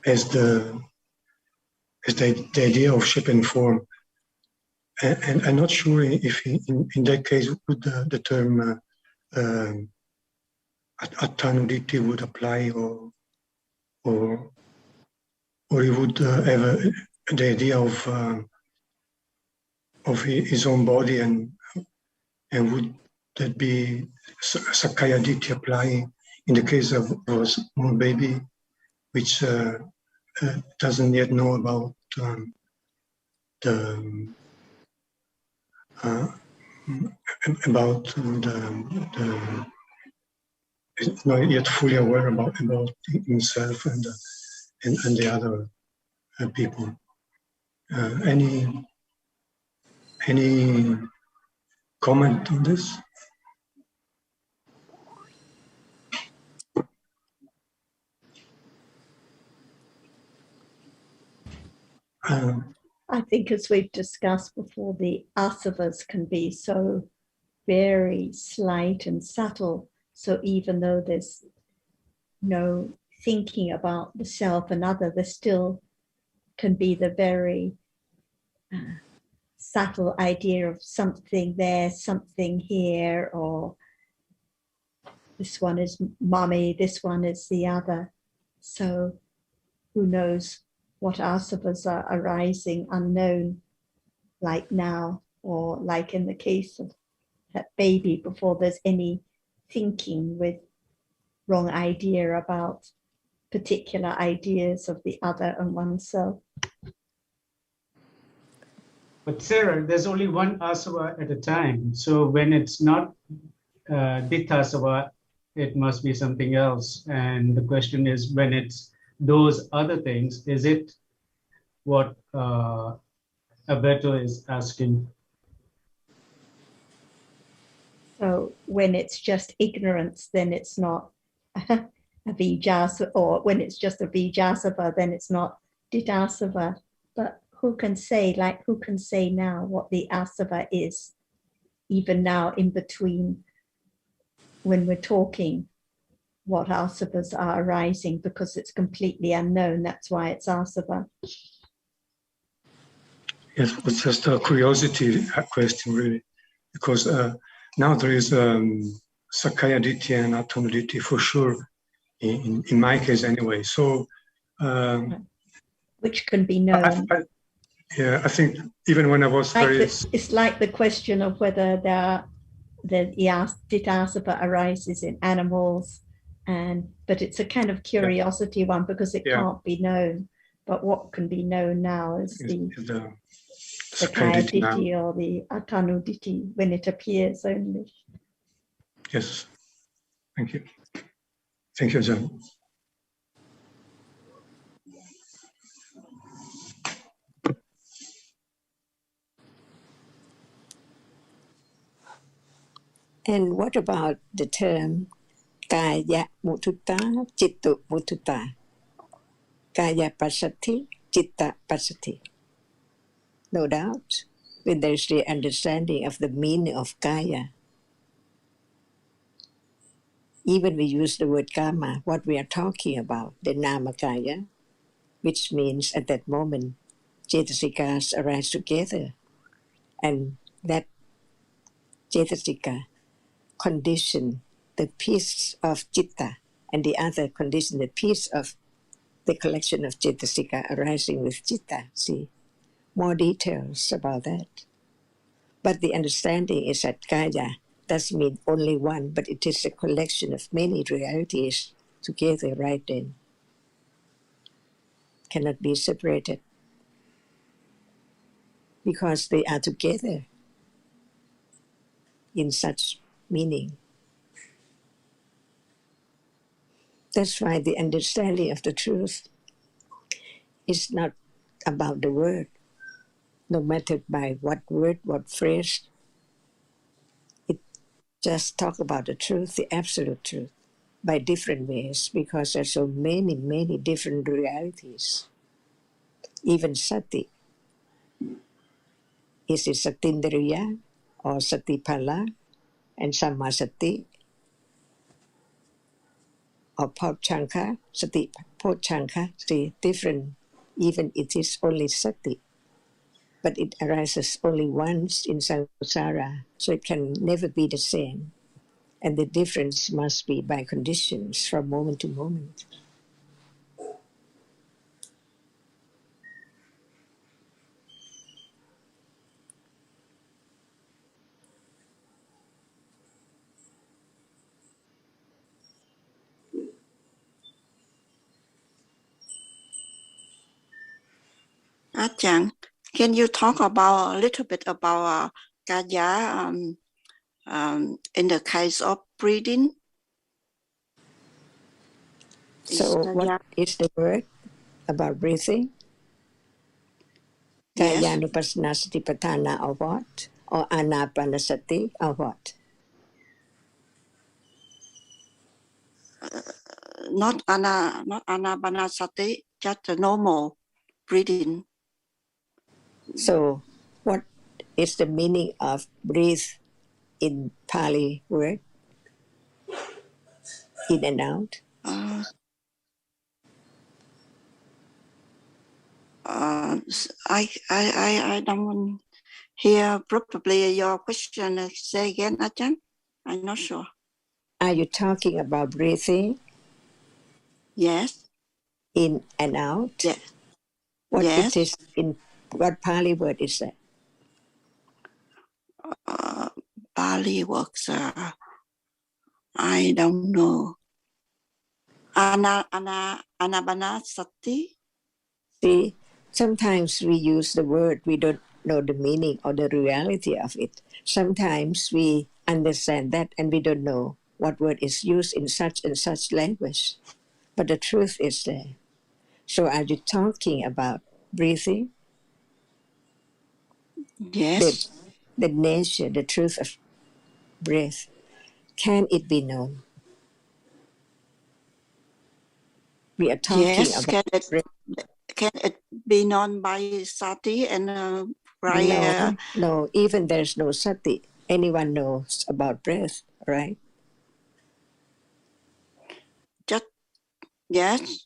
has the idea of shape and form. And I'm not sure if in that case would the term Atanuditi would apply, or he would have the idea of his own body, and would that be Sakaya Ditti applying in the case of a small baby which doesn't yet know about is not yet fully aware about himself and the other people. Any comment on this? I think, as we've discussed before, the asavas can be so very slight and subtle. So even though there's no thinking about the self and other, there still can be the very subtle idea of something there, something here, or this one is mommy, this one is the other. So who knows what asavas are arising unknown, like now, or like in the case of that baby, before there's any thinking with wrong idea about particular ideas of the other and oneself. But Sarah, there's only one asava at a time. So when it's not ditthasava, it must be something else. And the question is, when it's those other things, is it what Alberto is asking? So when it's just ignorance, then it's not a vijasa, or when it's just a vijasava, then it's not ditthasava. But who can say now what the asava is, even now in between when we're talking, what asavas are arising, because it's completely unknown. That's why it's asava. Yes, it's just a curiosity question, really, because now there is Sakaya Ditti and Atanuditi for sure, in my case anyway. So, which can be known. I think even when I was it's like the question of whether the ditthasava arises in animals, but it's a kind of curiosity one, because it can't be known. But what can be known now is the Sakaya Ditti or the Atanuditi, when it appears only. Yes, thank you. Thank you, John. And what about the term Kaya Mututta, Chittu Mututta? Kaya Pasati, Chitta Pasati. No doubt, when there's the understanding of the meaning of Kaya, even we use the word Kama, what we are talking about, the Namakaya, which means at that moment, Cetasikas arise together. And that Cetasika condition the piece of Chitta, and the other condition the piece of the collection of Cetasika arising with Chitta. See, more details about that. But the understanding is that Kaya doesn't mean only one, but it is a collection of many realities together right then. Cannot be separated because they are together in such meaning. That's why the understanding of the truth is not about the word, no matter by what word, what phrase. It just talk about the truth, the absolute truth, by different ways, because there's so many, many different realities. Even sati. Is it satindriya or satipala and sammasati or podchanka, sati podchanka, see, different. Even it is only sati, but it arises only once in samsara, so it can never be the same. And the difference must be by conditions from moment to moment. Ajahn, can you talk about a little bit about Kaya in the case of breathing? So what is the word about breathing? Yes. Kayanupassana satipatthana or what? Or anapanasati or what? Not anapanasati, just a normal breathing. So what is the meaning of breathe in Pali word? In and out? I don't hear probably your question. Say again, Ajahn. I'm not sure. Are you talking about breathing? Yes. In and out? Yes. What yes. it is in what Pali word is that? Pali words. I don't know. Anapanasati. See, sometimes we use the word, we don't know the meaning or the reality of it. Sometimes we understand that and we don't know what word is used in such and such language. But the truth is there. So are you talking about breathing? Yes. The nature, the truth of breath. Can it be known? We are talking yes. about breath. Can it be known by sati and by No, even there's no sati. Anyone knows about breath, right? just yes.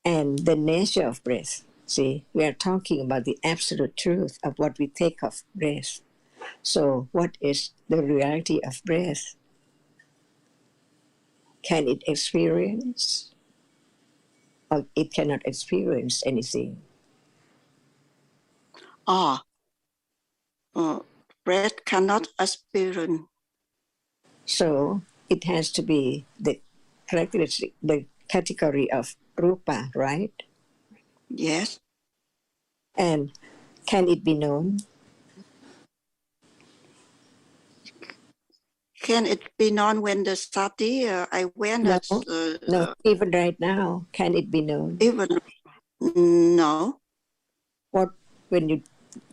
And the nature of breath. See, we are talking about the absolute truth of what we take of breath. So what is the reality of breath? Can it experience? Or it cannot experience anything? Breath cannot experience. So it has to be the characteristic, the category of rupa, right? Yes. And can it be known? Can it be known when the sati awareness? No, even right now, can it be known? Even no. What when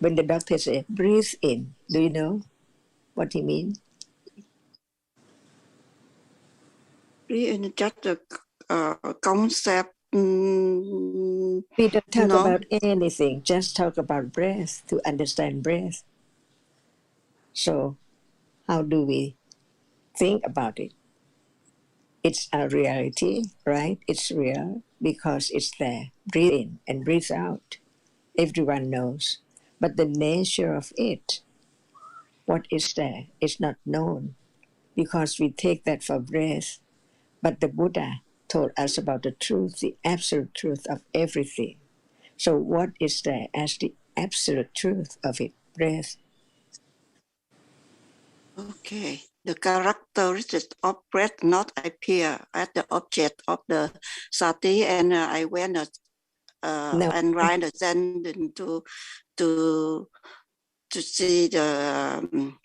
the doctor says breathe in, do you know what he means? Breathe in just a concept. We don't talk about anything, just talk about breath to understand breath. So how do we think about it? It's a reality, right? It's real because it's there. Breathe in and breathe out. Everyone knows. But the nature of it, What is there is not known because we take that for breath. But the Buddha told us about the truth, the absolute truth of everything. So what is there as the absolute truth of it? Breath. Okay. The characteristics of breath not appear as the object of the sati, and I went No. and right ascending to see the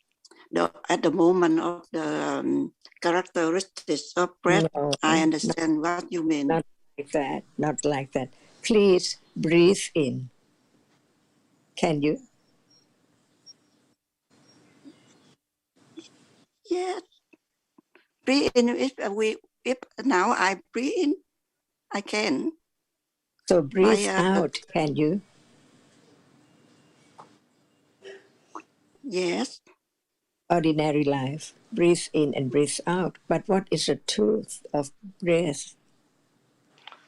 at the moment of the characteristics of breath. No, I understand what you mean. not like that. Not like that. Please breathe in. Can you? Yes. Breathe in. If now I breathe in, I can. So breathe out. Can you? Yes. Ordinary life. Breathe in and breathe out. But what is the truth of breath?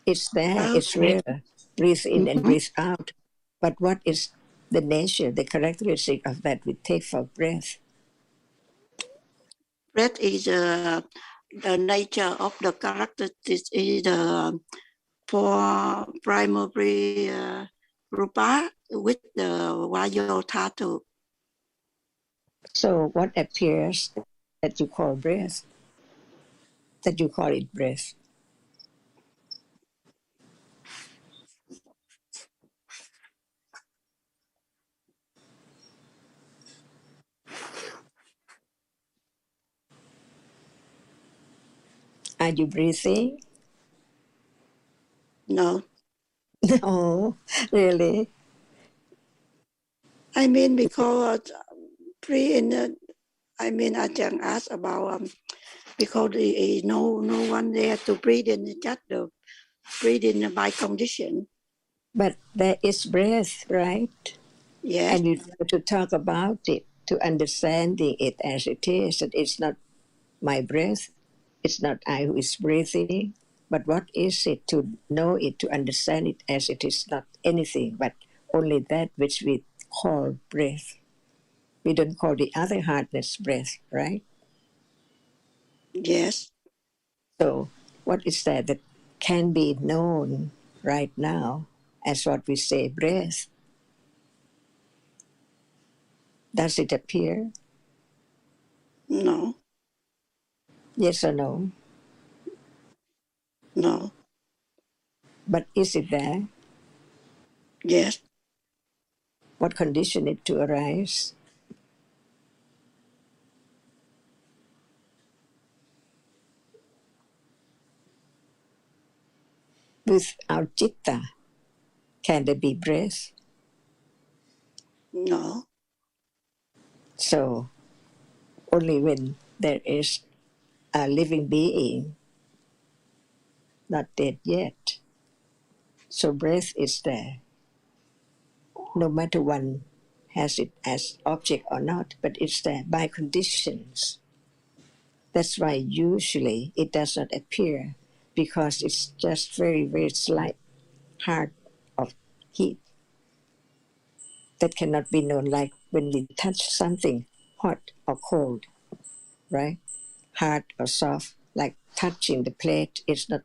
It's there. It's Okay. real. Breathe in and breathe out. But what is the nature, the characteristic of that we take for breath? Breath is the nature of the characteristics is the for primary rupa with the vayo dhatu. So what appears that you call breath? That you call it breath? Are you breathing? No. No, really? I mean, because breathe in, I mean, Ajahn asked about because no one there to breathe in, just the breathe in by condition. But there is breath, right? Yes. And you try to talk about it, to understanding it as it is, that it's not my breath, it's not I who is breathing, but what is it? To know it, to understand it as it is not anything, but only that which we call breath. We don't call the other hardness breath, right? Yes. So what is that that can be known right now as what we say breath? Does it appear? No. Yes or no? No. But is it there? Yes. What condition it to arise? Without citta, can there be breath? No. So only when there is a living being, not dead yet. So breath is there, no matter one has it as object or not, but it's there by conditions. That's why usually it does not appear, because it's just very, very slight heart of heat that cannot be known, like when we touch something hot or cold, right? Hard or soft, like touching the plate. It's not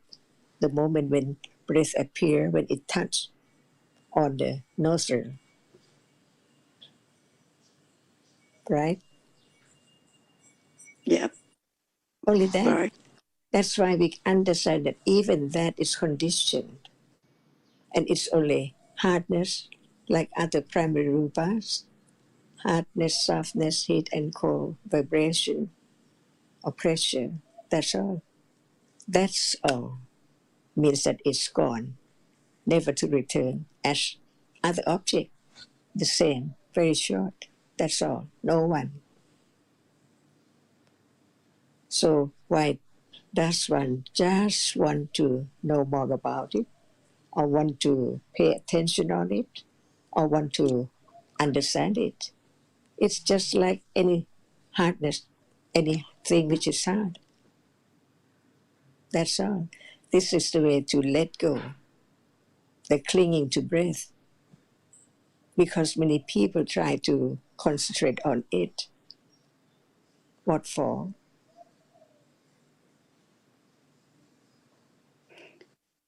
the moment when breath appear, when it touch on the nostril, right? Yep. Only that. Right. That's why we understand that even that is conditioned, and it's only hardness, like other primary rupas, hardness, softness, heat and cold, vibration or pressure. That's all. That's all. Means that it's gone, never to return as other object. The same, very short. That's all. No one. So why does one just want to know more about it, or want to pay attention on it, or want to understand it? It's just like any hardness, anything which is hard. That's all. This is the way to let go, the clinging to breath, because many people try to concentrate on it, What for?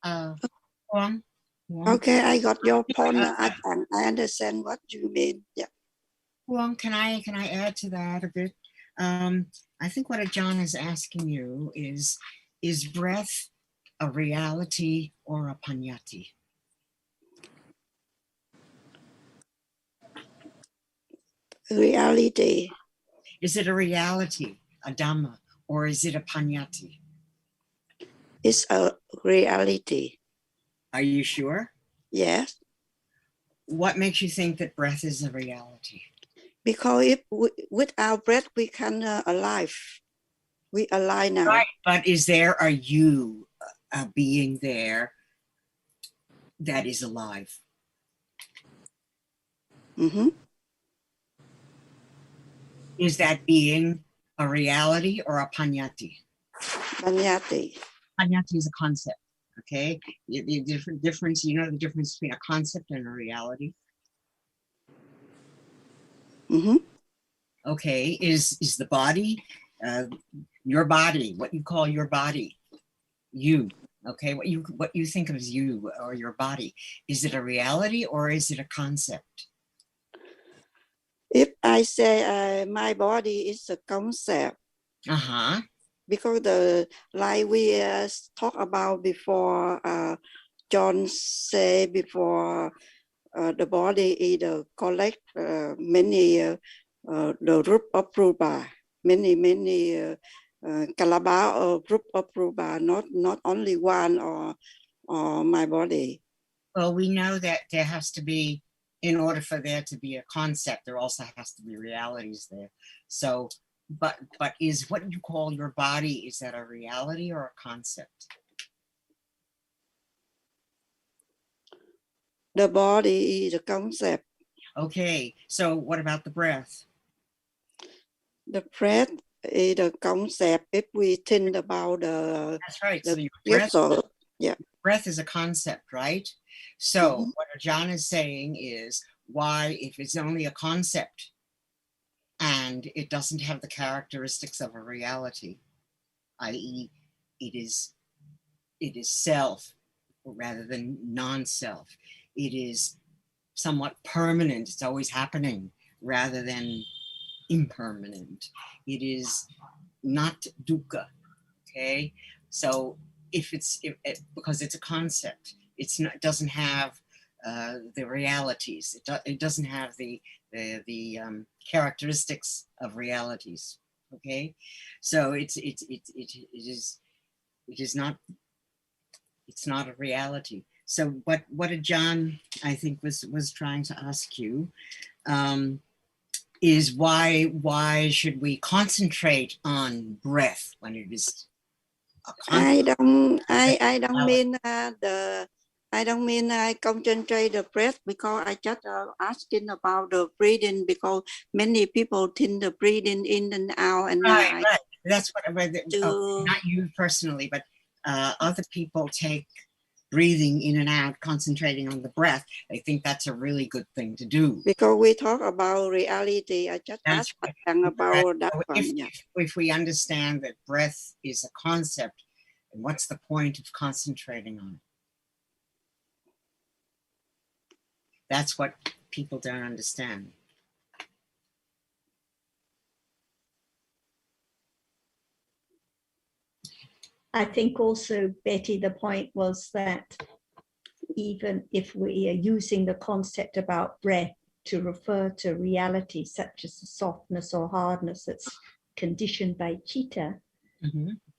Huang, Okay, I got your point. I understand what you mean. Yeah. Huang, can I add to that a bit? I think what Ajahn is asking you is breath a reality or a panyati? Reality. Is it a reality, a Dhamma, or is it a panyati? It's a reality. Are you sure? Yes. What makes you think that breath is a reality? Because if with our breath we can alive. We alive now. Right, but is there a you, a being there that is alive? Mm-hmm. Is that being a reality or a panyati? Panyati. Panyati is a concept, okay? The difference, you know the difference between a concept and a reality? Mm-hmm. Okay, is the body, your body, what you call your body, you, okay, what you think of as you or your body, is it a reality or is it a concept? If I say my body is a concept, because like we talked about before, John said before, the body is collect many the group of rupa, many kalaba or group of rupa, not only one or my body. Well, we know that there has to be, in order for there to be a concept, there also has to be realities there. So, but is what you call your body, is that a reality or a concept? The body is a concept. Okay, so what about the breath? The breath is a concept if we think about the. That's right. The so your yeah. Breath is a concept, right? So what Ajahn is saying is, why, if it's only a concept and it doesn't have the characteristics of a reality, i.e. it is self rather than non-self. It is somewhat permanent, it's always happening, rather than impermanent. It is not dukkha, okay? So because it's a concept, it doesn't have the realities. It doesn't have the characteristics of realities. Okay, so it is not. It's not a reality. So what Ajahn, I think, was trying to ask you is why should we concentrate on breath when it is a concept? I don't mean I don't mean I concentrate the breath, because I just asking about the breathing, because many people think the breathing in and out, and right. That's what not you personally, but other people take breathing in and out, concentrating on the breath. They think that's a really good thing to do. Because we talk about reality, I just asked about that one. If we understand that breath is a concept, then what's the point of concentrating on it? That's what people don't understand. I think also, Betty, the point was that even if we are using the concept about breath to refer to reality, such as the softness or hardness that's conditioned by chitta,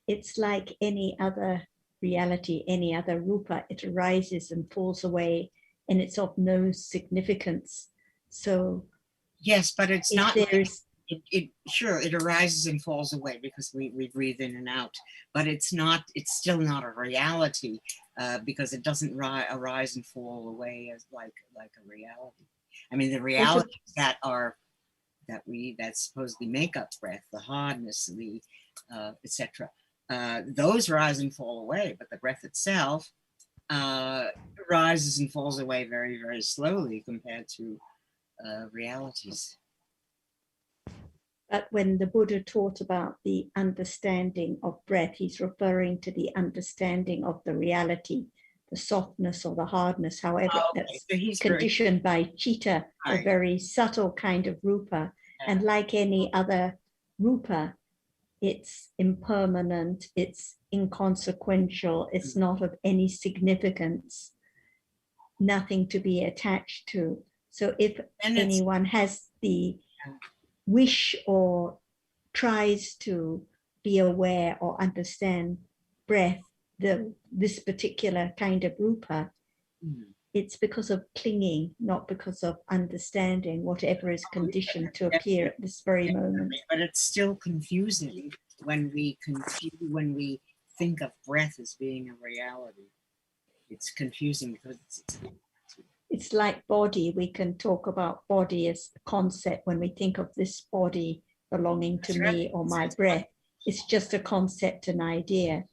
it's like any other reality, any other rupa. It arises and falls away, and it's of no significance. So yes, but it's not. Sure, it arises and falls away because we breathe in and out, but it's still not a reality because it doesn't arise and fall away as like a reality. I mean, the realities that supposedly make up breath, the hardness, the etc. Those rise and fall away, but the breath itself rises and falls away very, very slowly compared to realities. But when the Buddha taught about the understanding of breath, he's referring to the understanding of the reality, the softness or the hardness, however, that's So he's conditioned by citta, a Right. very subtle kind of rupa. And like any other rupa, it's impermanent, it's inconsequential, it's not of any significance, nothing to be attached to. So if anyone has the wish or tries to be aware or understand breath, this particular kind of rupa, it's because of clinging, not because of understanding whatever is conditioned to appear at this very moment. But it's still confusing when we think of breath as being a reality. It's confusing because it's like body. We can talk about body as a concept when we think of this body belonging to me or my breath. It's just a concept, an idea,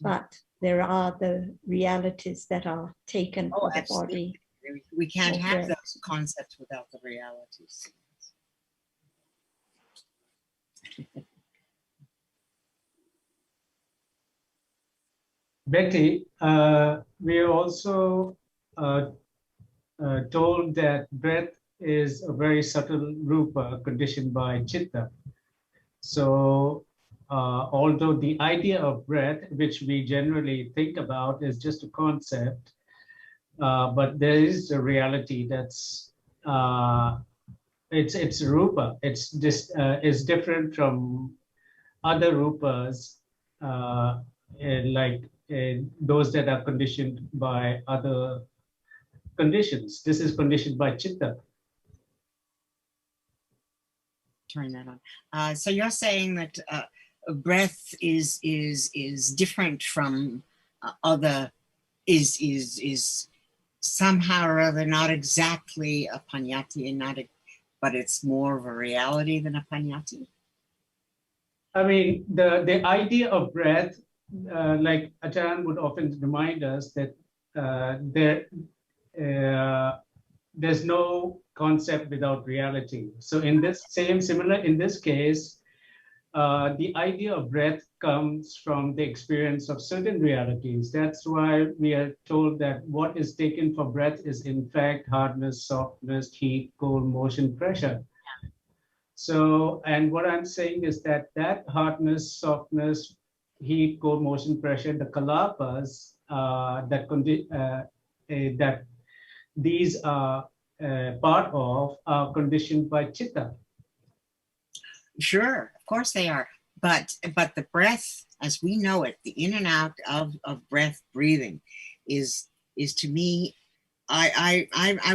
but there are the realities that are taken for the body. We can't have those concepts without the realities. Betty, we are also told that breath is a very subtle rupa conditioned by citta. So although the idea of breath, which we generally think about, is just a concept, but there is a reality that's it's rupa. It's just is different from other rupas, like those that are conditioned by other conditions. This is conditioned by citta. Turn that on. So you're saying that breath is different from other, is somehow or other not exactly a paññatti, and not but it's more of a reality than a paññatti? I mean, the idea of breath, like Ajahn would often remind us that there's no concept without reality. So in this similar in this case, the idea of breath comes from the experience of certain realities. That's why we are told that what is taken for breath is in fact hardness, softness, heat, cold, motion, pressure. So, and what I'm saying is that hardness, softness, heat, cold, motion, pressure, the kalapas that these are part of are conditioned by citta. Sure, of course they are. But the breath, as we know it, the in and out of breath, breathing, is to me, I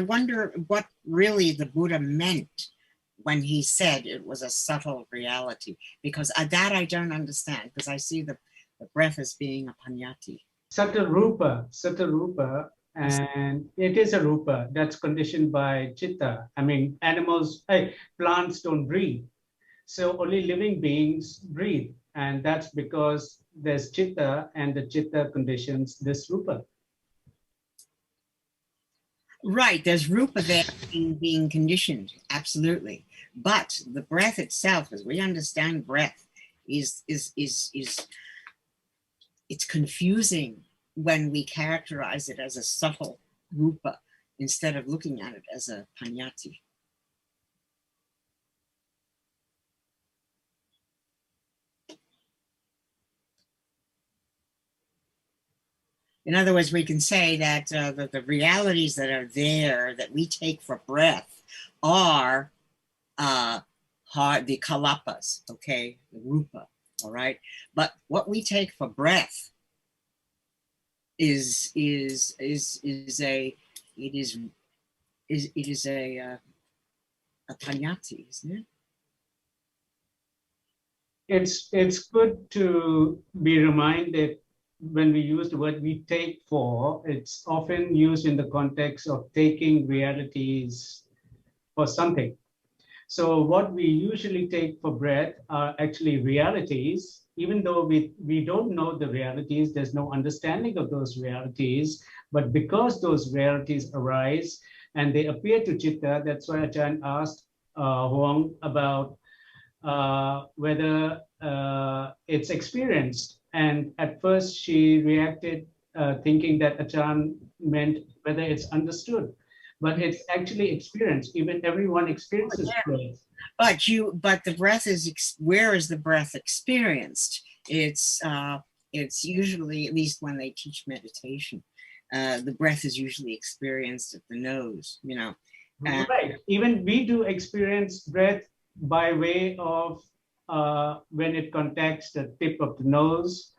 wonder what really the Buddha meant when he said it was a subtle reality, because that I don't understand, because I see the breath as being a paññatti. Subtle rupa, and it is a rupa that's conditioned by citta. I mean, plants don't breathe. So only living beings breathe. And that's because there's citta, and the citta conditions this rupa. Right, there's rupa there being conditioned, absolutely. But the breath itself, as we understand breath, is it's confusing when we characterize it as a subtle rupa instead of looking at it as a paññatti. In other words, we can say that the realities that are there that we take for breath are the kalapas, okay, the rupa, all right. But what we take for breath is a paññatti, isn't it? It's good to be reminded when we use the word we take for, it's often used in the context of taking realities for something. So what we usually take for breath are actually realities, even though we don't know the realities, there's no understanding of those realities, but because those realities arise and they appear to citta, that's why Ajahn asked Huang about whether it's experienced. And at first she reacted thinking that Ajahn meant whether it's understood, but it's actually experienced. Even everyone experiences breath. But the breath is, where is the breath experienced? It's usually, at least when they teach meditation, the breath is usually experienced at the nose, you know. Right. Even we do experience breath by way of when it contacts the tip of the nose,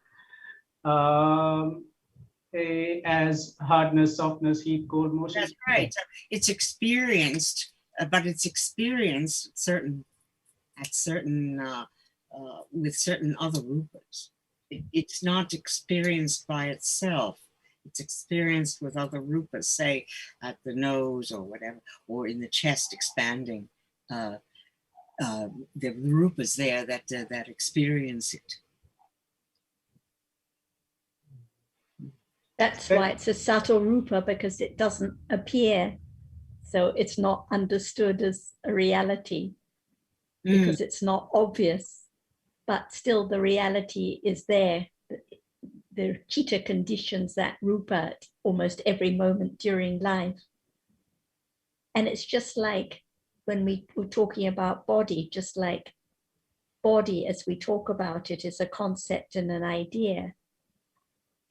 as hardness, softness, heat, cold motion. That's right. So it's experienced, but it's experienced with certain other rupas. It's not experienced by itself. It's experienced with other rupas, say at the nose or whatever, or in the chest expanding. The rupas there that experience it. That's why it's a subtle rupa, because it doesn't appear. So it's not understood as a reality because it's not obvious, but still the reality is there. The chitta conditions that rupa at almost every moment during life. And it's just like when we were talking about body, just like body as we talk about it is a concept and an idea,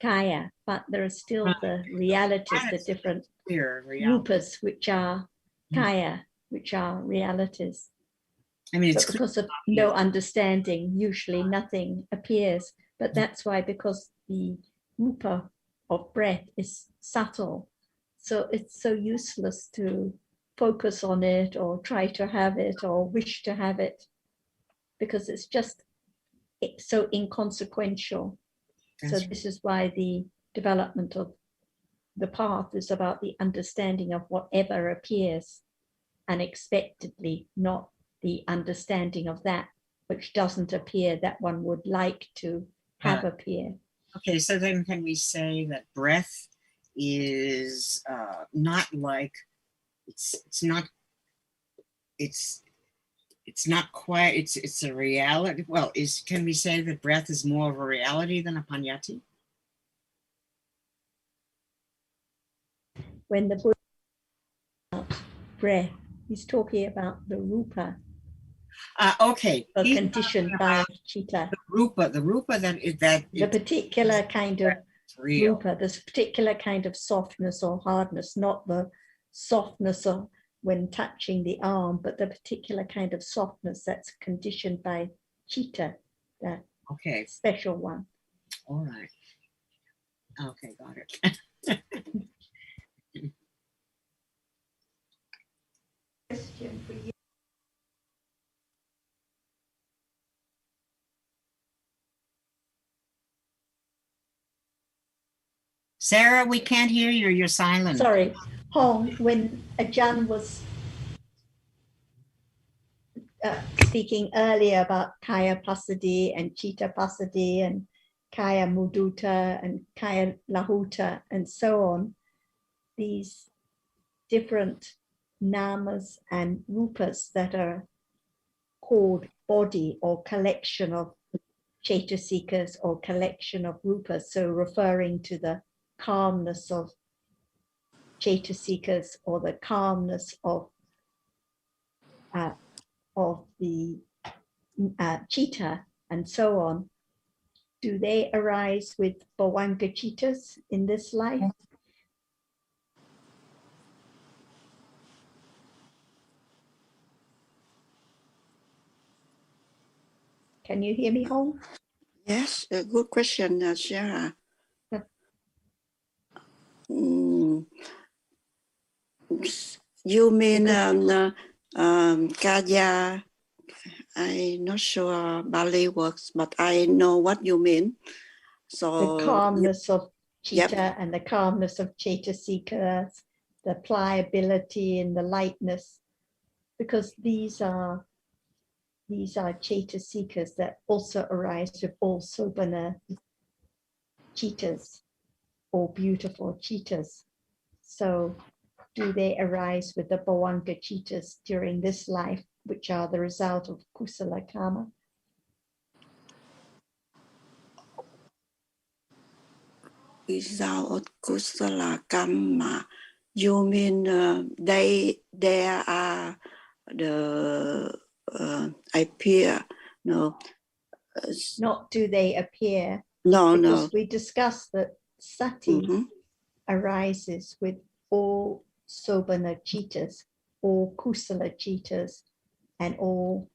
kaya, but there are still the realities, the different rupas, which are kaya, which are realities. I mean, but because of no understanding, usually nothing appears. But that's why, because the rupa of breath is subtle, so it's so useless to focus on it or try to have it or wish to have it, because it's so inconsequential. So this is why the development of the path is about the understanding of whatever appears unexpectedly, not the understanding of that which doesn't appear that one would like to have appear. Okay, so then can we say that breath is not like, it's not quite, it's a reality. Well, can we say that breath is more of a reality than a panyati? When the Buddha about breath, he's talking about the rupa. Okay. Conditioned by chitta. The rupa that the particular kind of rupa, this particular kind of softness or hardness, not the softness of when touching the arm, but the particular kind of softness that's conditioned by chitta, that special one. All right. Okay, got it. Question for you. Sarah, we can't hear you. You're silent. Sorry. Hong, when Ajahn was speaking earlier about kaya pasadi and chitta pasadi and kaya mudita and kaya lahuta and so on, these different namas and rupas that are called body or collection of chaitasikas or collection of rupas, so referring to the calmness of chaitasikas or the calmness of the chitta and so on, do they arise with bhavanga chittas in this life? Can you hear me, Hong? Yes, a good question, Sarah. You mean kaya? I'm not sure Bali works, but I know what you mean. So the calmness of chitta and the calmness of chaitasikas, the pliability and the lightness, because these are chaitasikas that also arise with all sobhana chittas or beautiful chittas. So do they arise with the bhavanga chittas during this life which are the result of kusala karma. Result of kusala karma. You mean there are the appear? No. Not do they appear? No, because no. we discussed that sati arises with all sobhana citas, all kusala citas, and all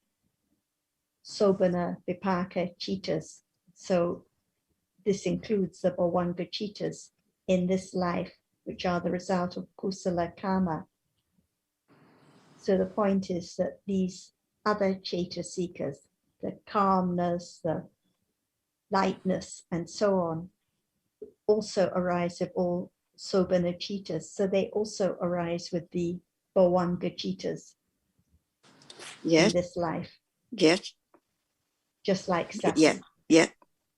sobhana vipaka citas. So this includes the bhavanga citas in this life, which are the result of kusala karma. So the point is that these other cetasikas, the calmness, the lightness, and so on, also arise of all sobhana citas. So they also arise with the bhavanga citas in this life. Yes. Just like sati. Yeah,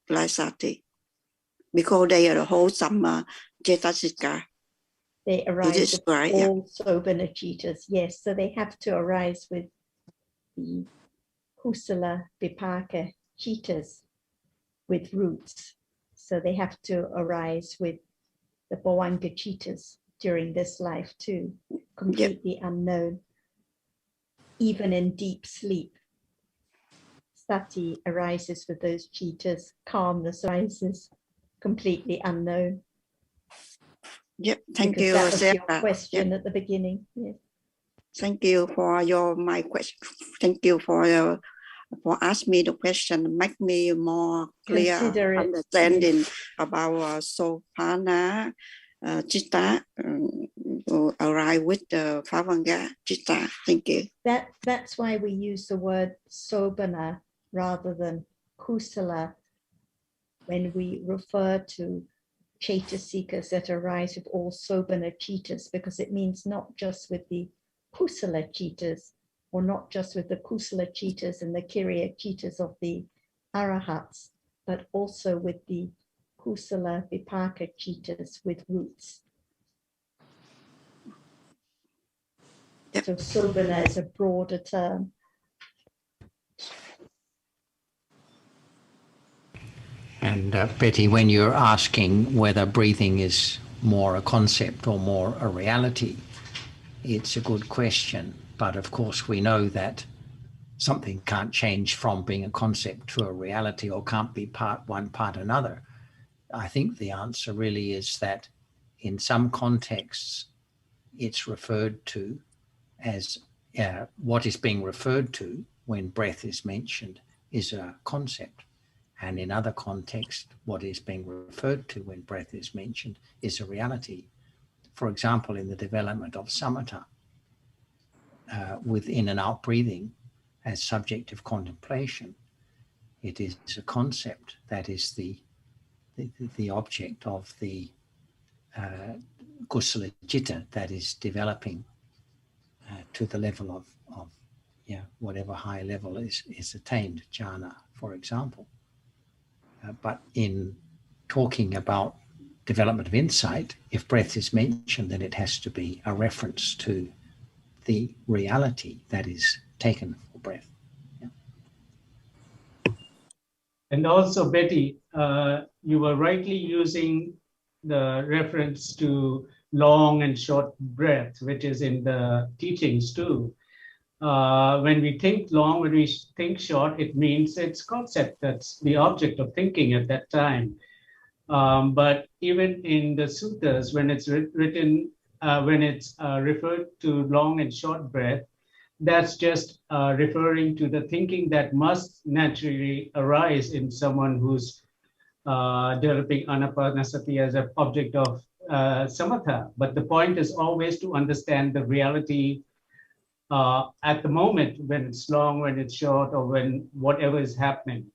like sati. Because they are the wholesome cetasika. They arise with all sobhana citas. Yes, so they have to arise with the kusala vipaka citas with roots. So they have to arise with the bhavanga citas during this life too, completely unknown. Even in deep sleep, sati arises with those citas, calmness arises, completely unknown. Yep, thank because you. that was your question at the beginning. Yes. Thank you for my question. Thank you for asking me the question. Make me more clear understanding about Sophana Chitta arrive with the Phavanga Chitta. Thank you. That's why we use the word sobhana rather than kusala when we refer to cetasikas that arise with all sobhana citas, because it means not just with the kusala citas, or not just with the kusala citas and the kiriya citas of the arahats, but also with the kusala vipaka citas with roots. Yep. So sobhana is a broader term. And Betty, when you're asking whether breathing is more a concept or more a reality, it's a good question. But of course, we know that something can't change from being a concept to a reality, or can't be part one, part another. I think the answer really is that in some contexts, it's referred to as what is being referred to when breath is mentioned is a concept. And in other contexts, what is being referred to when breath is mentioned is a reality. For example, in the development of samatha, with in and out breathing as subjective contemplation, it is a concept that is the object of the kusala citta that is developing to the level of whatever high level is attained, jhana, for example. But in talking about development of insight, if breath is mentioned, then it has to be a reference to the reality that is taken for breath. Yeah. And also, Betty, you were rightly using the reference to long and short breath, which is in the teachings too. When we think long, when we think short, it means it's concept. That's the object of thinking at that time. But even in the suttas, when it's written, when it's referred to long and short breath, that's just referring to the thinking that must naturally arise in someone who's developing anapanasati as an object of samatha. But the point is always to understand the reality at the moment, when it's long, when it's short, or when whatever is happening.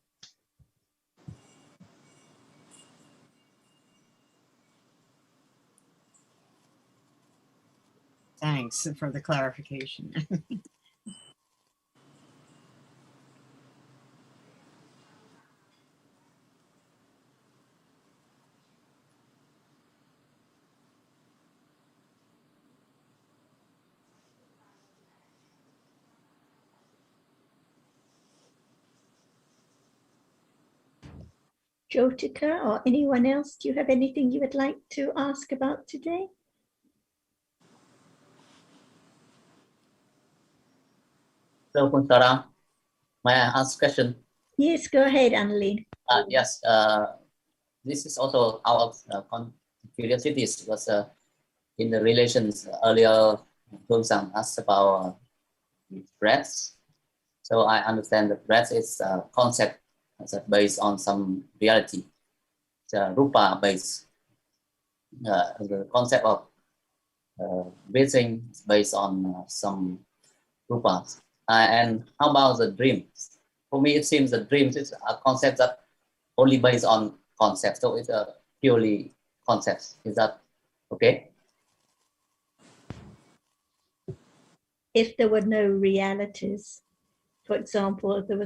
Thanks for the clarification. Jyotika or anyone else, do you have anything you would like to ask about today? So, Kuntara, may I ask a question? Yes, go ahead, Annalene. Yes, this is also out of curiosity. Was in the relations earlier, Hong-san asked about breath. So I understand that breath is a concept that's based on some reality. It's a rupa based. The concept of breathing is based on some rupas. And how about the dreams? For me, it seems that dreams is a concept that only based on concepts. So it's a purely concepts. Is that okay? If there were no realities, for example, if there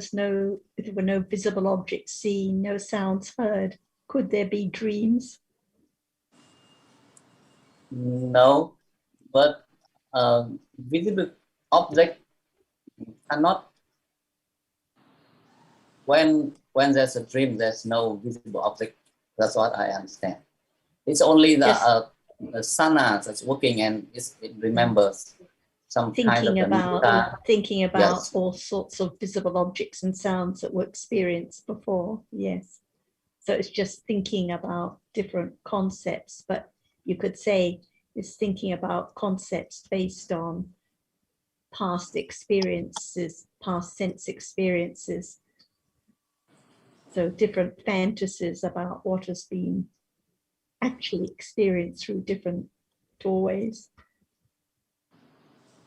were no visible objects seen, no sounds heard, could there be dreams? No, but visible object cannot. When there's a dream, there's no visible object. That's what I understand. It's only the sana that's working and it remembers some thinking kind of thinking about yes. all sorts of visible objects and sounds that were experienced before. Yes. So it's just thinking about different concepts, but you could say it's thinking about concepts based on past experiences, past sense experiences. So different fantasies about what has been actually experienced through different doorways.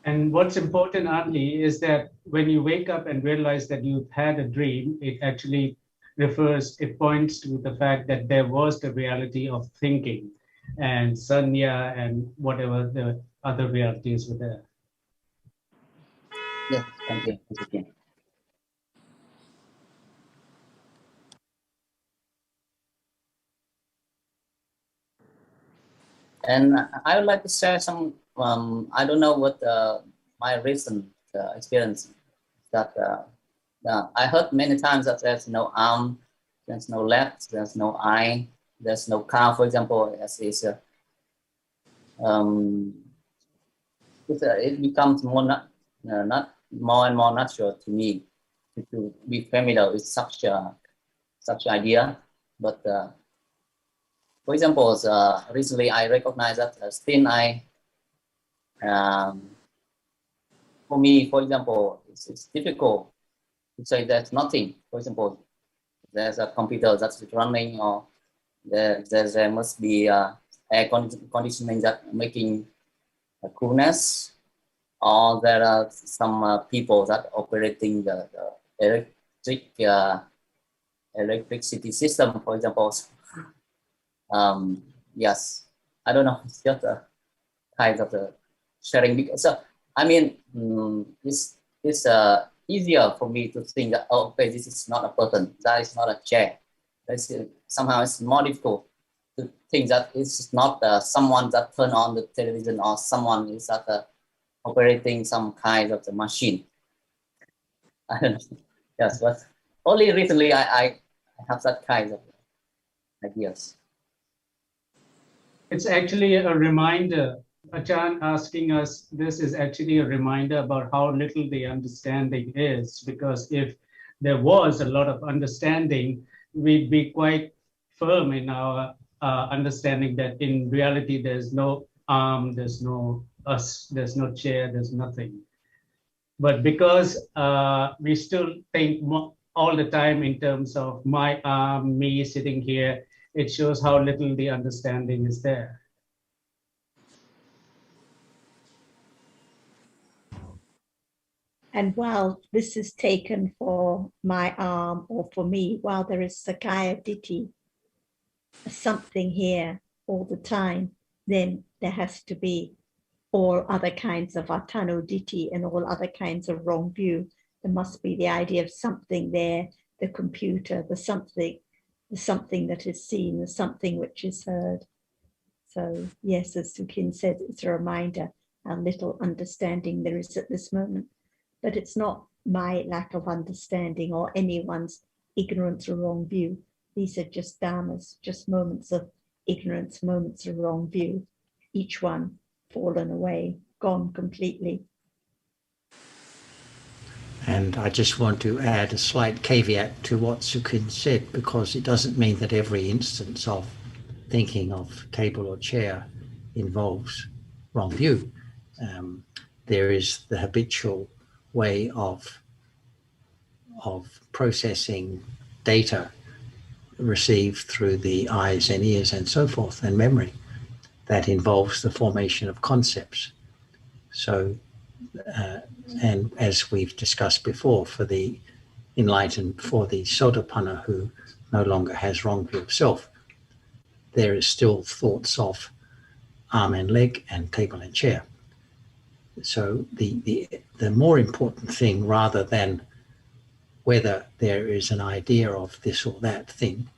And what's important, Anli, is that when you wake up and realize that you've had a dream, it actually it points to the fact that there was the reality of thinking and sanya and whatever the other realities were there. Yes, thank you. And I would like to share some, I don't know what my recent experience that I heard many times that there's no arm, there's no leg, there's no eye, there's no car, for example, as is, it becomes more not more and more natural to me to be familiar with such idea, but for example, recently I recognize that still for me, for example, it's difficult to say there's nothing. For example, there's a computer that's running, or there must be air conditioning that making coolness, or there are some people that operating the electricity system, for example. Yes, I don't know. It's just a kind of the sharing. So I mean, it's easier for me to think that, oh, okay, this is not a person, that is not a chair. Somehow it's more difficult to think that it's not someone that turned on the television, or someone is that operating some kind of the machine. I don't know. Yes, but only recently I have that kind of ideas. It's actually a reminder. Ajahn asking us this is actually a reminder about how little the understanding is, because if there was a lot of understanding, we'd be quite firm in our understanding that in reality there's no arm, there's no us, there's no chair, there's nothing. But because we still think all the time in terms of my arm, me sitting here, it shows how little the understanding is there. And while this is taken for my arm or for me, while there is Sakaya Ditti, something here all the time, then there has to be all other kinds of Atano Ditti and all other kinds of wrong view. There must be the idea of something there, the computer, the something that is seen, the something which is heard. So yes, as Sujin said, it's a reminder how little understanding there is at this moment. But it's not my lack of understanding or anyone's ignorance or wrong view. These are just dhammas, just moments of ignorance, moments of wrong view, each one fallen away, gone completely. And I just want to add a slight caveat to what Sukhin said, because it doesn't mean that every instance of thinking of table or chair involves wrong view. There is the habitual way of processing data received through the eyes and ears and so forth, and memory, that involves the formation of concepts. So, and as we've discussed before, for the enlightened, for the Sotapanna who no longer has wrong view of self, there is still thoughts of arm and leg and table and chair. So the more important thing, rather than whether there is an idea of this or that thing,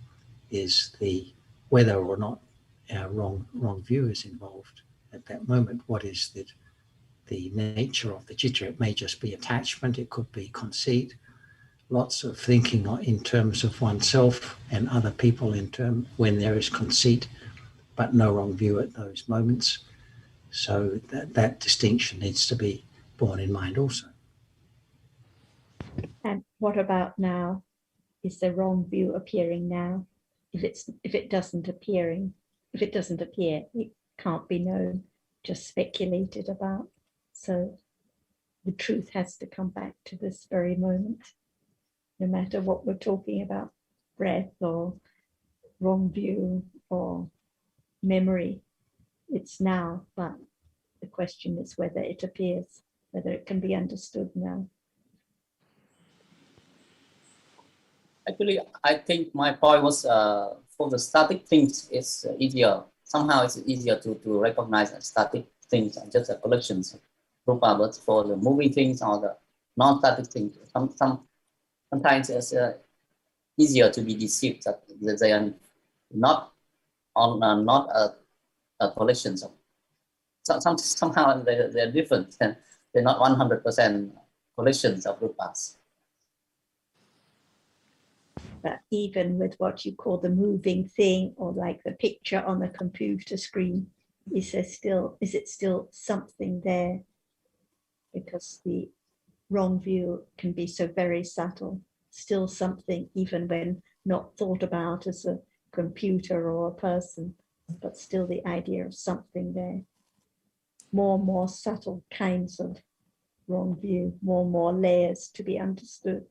is the whether or not wrong view is involved at that moment. What is the nature of the citta? It may just be attachment, it could be conceit, lots of thinking in terms of oneself and other people when there is conceit, but no wrong view at those moments. So that distinction needs to be borne in mind also. And what about now? Is the wrong view appearing now? If it doesn't appear, it can't be known, just speculated about. So the truth has to come back to this very moment, no matter what we're talking about, breath or wrong view or memory. It's now, but the question is whether it appears, whether it can be understood now. Actually, I think my point was for the static things, it's easier. Somehow it's easier to recognize static things and just collections of rupa, but for the moving things or the non-static things, sometimes it's easier to be deceived that they are not collections of. Somehow they're different, and they're not 100% collections of rupas. But even with what you call the moving thing, or like the picture on the computer screen, is it still something there? Because the wrong view can be so very subtle, still something, even when not thought about as a computer or a person, but still the idea of something there. More and more subtle kinds of wrong view, more and more layers to be understood.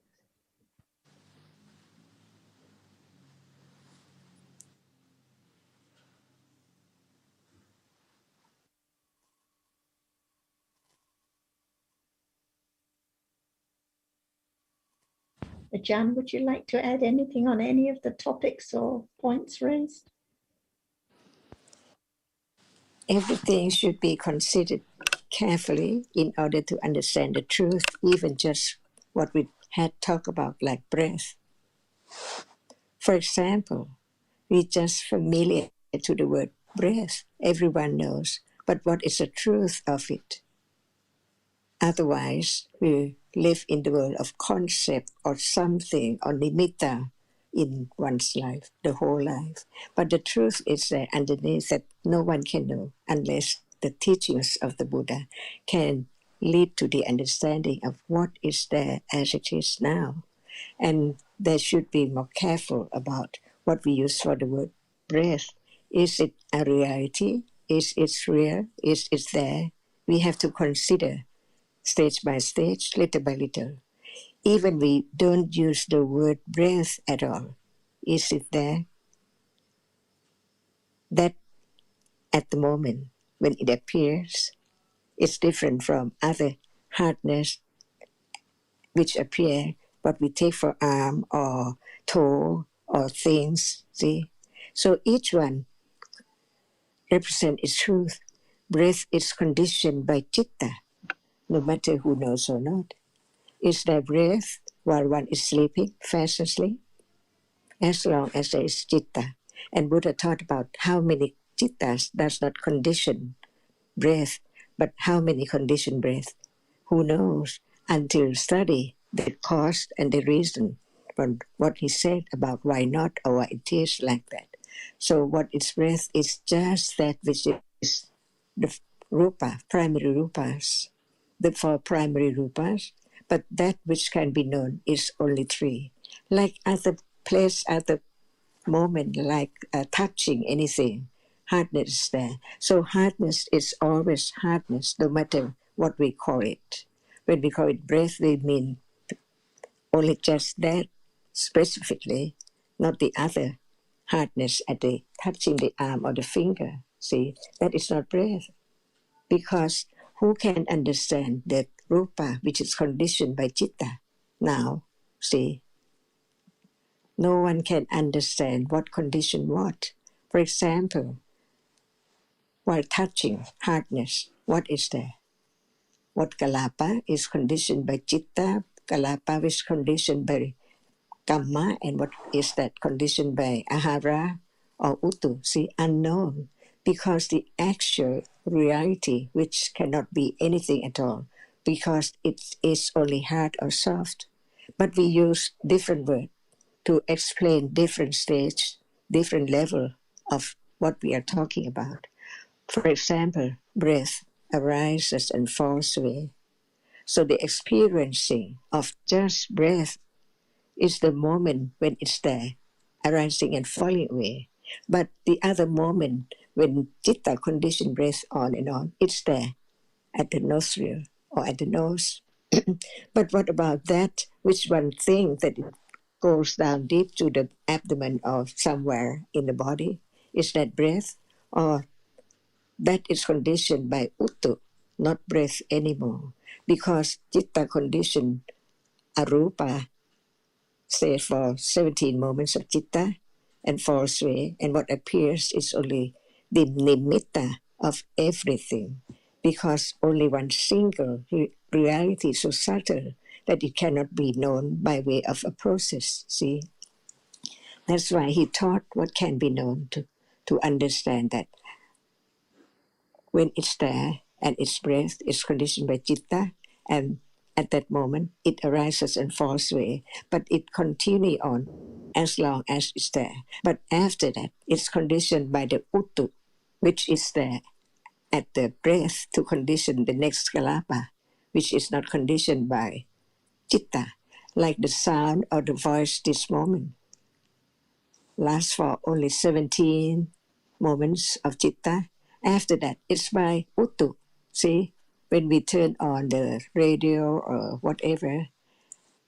Ajahn, would you like to add anything on any of the topics or points raised? Everything should be considered carefully in order to understand the truth, even just what we had talked about, like breath. For example, we just familiar to the word breath. Everyone knows, but what is the truth of it? Otherwise, we live in the world of concept or something or nimitta in one's life, the whole life. But the truth is there underneath that no one can know unless the teachings of the Buddha can lead to the understanding of what is there as it is now. And they should be more careful about what we use for the word breath. Is it a reality? Is it real? Is it there? We have to consider stage by stage, little by little. Even we don't use the word breath at all. Is it there? That at the moment when it appears, it's different from other hardness which appear, what we take for arm or toe or things, see? So each one represents its truth. Breath is conditioned by citta, no matter who knows or not. Is there breath while one is sleeping, fast asleep? As long as there is citta. And Buddha taught about how many cittas does not condition breath, but how many condition breath? Who knows? Until study the cause and the reason what he said about why not or why it is like that. So what is breath is just that which is the rupa, primary rupas, the four primary rupas, but that which can be known is only three. Like at the place, at the moment, like touching anything, hardness is there. So hardness is always hardness, no matter what we call it. When we call it breath, we mean only just that specifically, not the other hardness at the touching the arm or the finger. See, that is not breath. Because who can understand that rupa, which is conditioned by citta? Now, see, no one can understand what condition what. For example, while touching hardness, what is there? What kalapa is conditioned by citta, kalapa is conditioned by kamma, and what is that conditioned by ahara or uttu? See, unknown. Because the actual reality, which cannot be anything at all, because it is only hard or soft. But we use different words to explain different stage, different level of what we are talking about. For example, breath arises and falls away. So the experiencing of just breath is the moment when it's there, arising and falling away. But the other moment, when citta condition breath on and on, it's there at the nostril or at the nose. But what about that which one thing that it goes down deep to the abdomen or somewhere in the body? Is that breath? Or that is conditioned by uttu, not breath anymore? Because citta condition arupa, say for 17 moments of citta, and falls away, and what appears is only the nimitta of everything, because only one single reality is so subtle that it cannot be known by way of a process. See, that's why he taught what can be known to understand that when it's there and its breath is conditioned by citta, and at that moment it arises and falls away, but it continues on as long as it's there. But after that, it's conditioned by the uttu, which is there at the breath to condition the next kalapa, which is not conditioned by citta, like the sound or the voice this moment lasts for only 17 moments of citta. After that, it's by uttu. See, when we turn on the radio or whatever,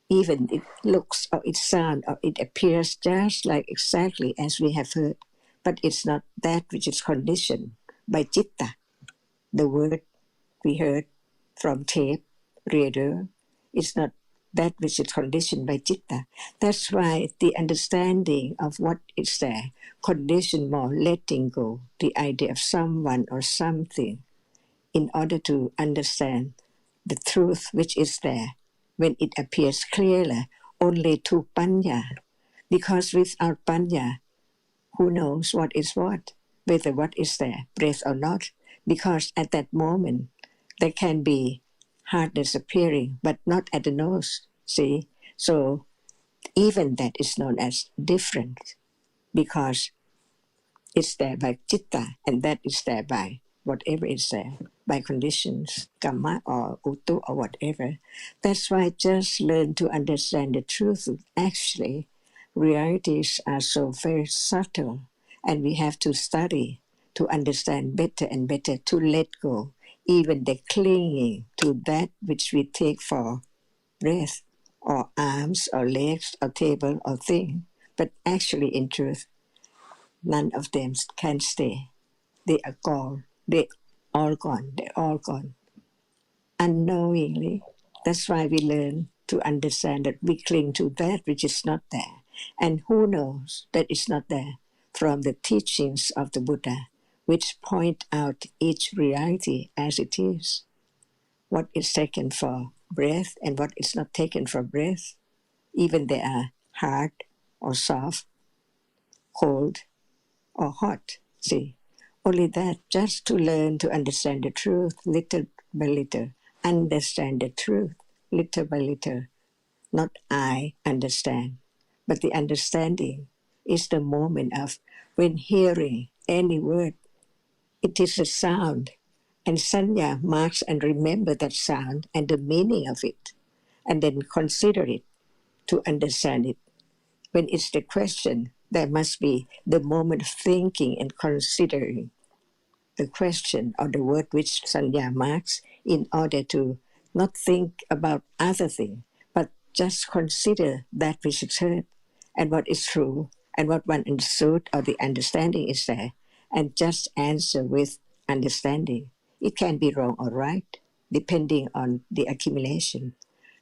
even it looks or it sounds or it appears just like exactly as we have heard, but it's not that which is conditioned by citta. The word we heard from tape, radio, is not that which is conditioned by citta. That's why the understanding of what is there, condition more letting go, the idea of someone or something, in order to understand the truth which is there, when it appears clearly only to panya. Because without panya, who knows what is what, whether what is there, breath or not? Because at that moment, there can be hardness appearing, but not at the nose, see? So even that is known as different, because it's there by citta, and that is there by whatever is there, by conditions, kamma or uttu or whatever. That's why just learn to understand the truth. Actually, realities are so very subtle, and we have to study to understand better and better, to let go, even the clinging to that which we take for breath, or arms, or legs, or table, or thing. But actually, in truth, none of them can stay. They are gone. They all gone. They're all gone. Unknowingly, that's why we learn to understand that we cling to that which is not there. And who knows that it's not there? From the teachings of the Buddha, which point out each reality as it is. What is taken for breath and what is not taken for breath. Even they are hard or soft, cold or hot. See, only that, just to learn to understand the truth little by little. Understand the truth little by little. Not I understand, But the understanding is the moment of when hearing any word, it is a sound, and sanya marks and remember that sound and the meaning of it, and then consider it to understand it. When it's the question, there must be the moment of thinking and considering the question or the word which sanya marks in order to not think about other thing, but just consider that which is heard and what is true and what one understood or the understanding is there, and just answer with understanding. It can be wrong or right, depending on the accumulation.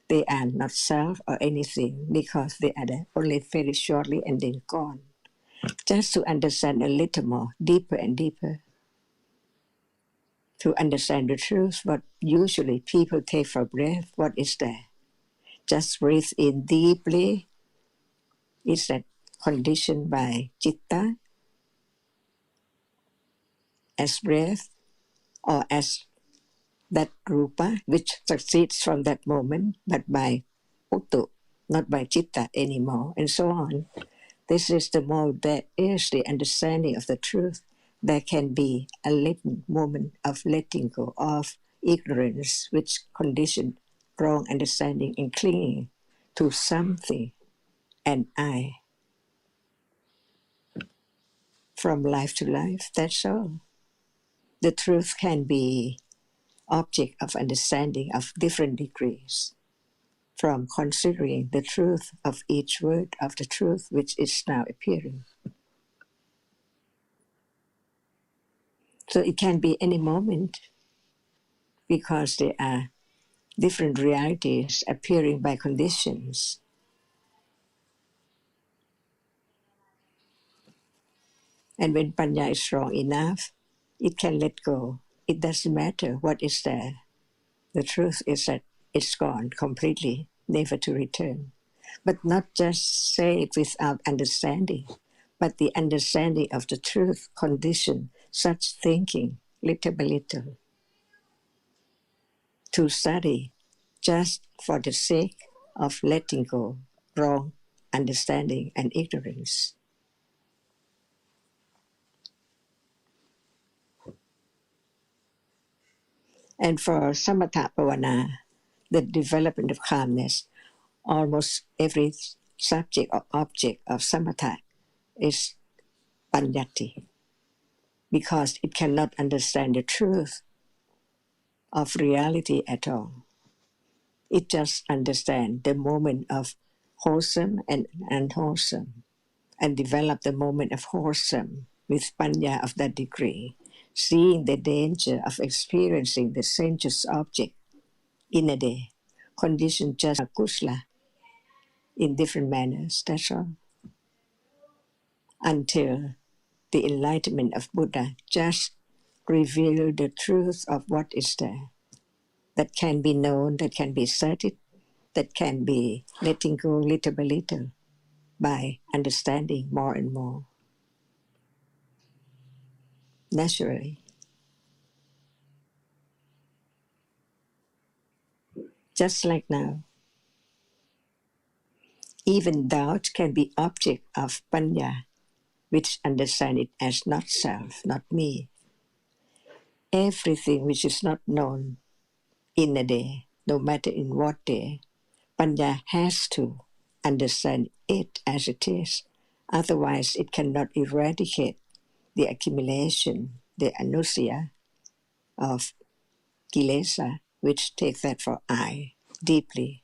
They are not self or anything because they are there only very shortly and then gone. Just to understand a little more, deeper and deeper, to understand the truth, what usually people take for breath, what is there? Just breathe in deeply. Is that conditioned by citta as breath, or as that rupa which succeeds from that moment, but by uttu, not by citta anymore, and so on. This is the mode that is the understanding of the truth. There can be a little moment of letting go of ignorance, which conditioned wrong understanding and clinging to something and I. From life to life, that's all. The truth can be object of understanding of different degrees, from considering the truth of each word of the truth which is now appearing. So it can be any moment because there are different realities appearing by conditions. And when Panya is strong enough, it can let go. It doesn't matter what is there. The truth is that it's gone completely, never to return. But not just say it without understanding, but the understanding of the truth condition such thinking little by little. To study just for the sake of letting go wrong understanding and ignorance. And for samatha bhavana, the development of calmness, almost every subject or object of samatha is panyati, because it cannot understand the truth of reality at all. It just understands the moment of wholesome and unwholesome, and develop the moment of wholesome with panya of that degree, seeing the danger of experiencing the sensuous object in a day, conditioned just kusla in different manners, that's all. Until the enlightenment of Buddha just reveal the truth of what is there, that can be known, that can be studied, that can be letting go little by little by understanding more and more. Naturally. Just like now. Even doubt can be object of panya, which understand it as not self, not me. Everything which is not known in a day, no matter in what day, panya has to understand it as it is. Otherwise, it cannot eradicate the accumulation, the anusaya of kilesa, which take that for I deeply.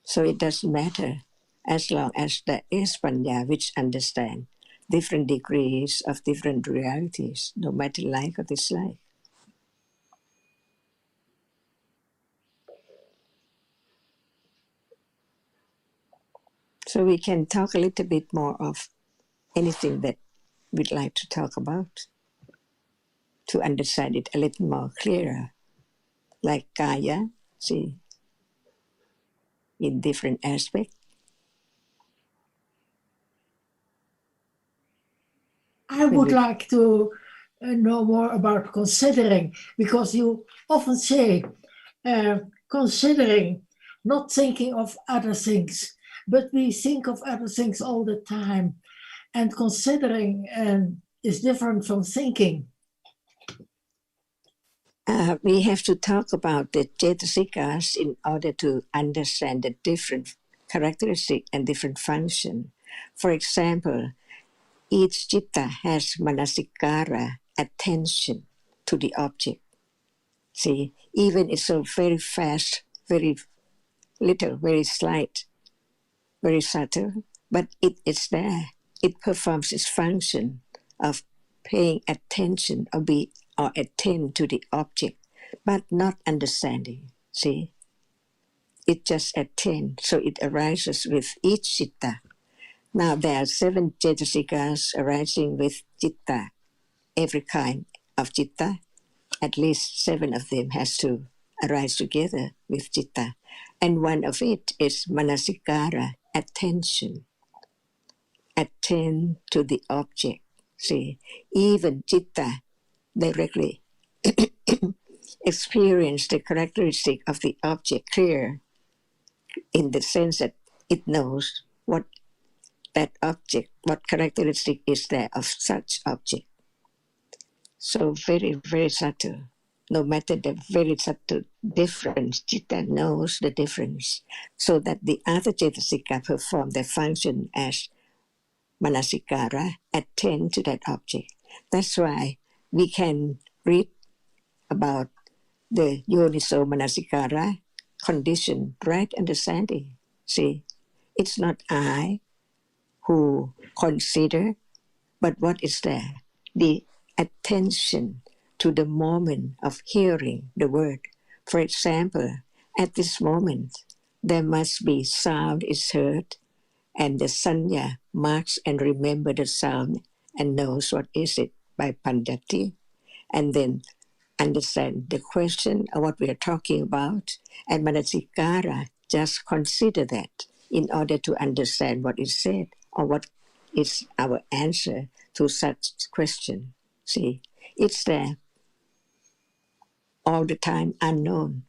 So it doesn't matter as long as there is panya which understand different degrees of different realities, no matter like or dislike. So we can talk a little bit more of anything that we'd like to talk about to understand it a little more clearer. Like kaya, see, in different aspects. I would like to know more about considering, because you often say considering, not thinking of other things. but we think of other things all the time. And considering is different from thinking. We have to talk about the Cetasikas in order to understand the different characteristic and different function. For example, each citta has manasikara, attention to the object. See, even it's so very fast, very little, very slight, very subtle, but it is there. It performs its function of paying attention or attend to the object, but not understanding. See, it just attend, so it arises with each citta. Now there are 7 Cetasikas arising with citta, every kind of citta. At least 7 of them has to arise together with citta. And one of it is manasikara, attention. Attend to the object. See, even citta directly experience the characteristic of the object clear in the sense that it knows what that object, what characteristic is there of such object. So very, very subtle. No matter the very subtle difference, citta knows the difference, so that the other cetasika perform their function as manasikara, attend to that object. That's why we can read about the yoniso manasikara condition, right understanding. See, it's not I who consider, but what is there? The attention to the moment of hearing the word. For example, at this moment, there must be sound is heard, and the sanya marks and remember the sound and knows what is it by pandati, and then understand the question or what we are talking about, and manasikara just consider that in order to understand what is said or what is our answer to such question. See, it's there all the time unknown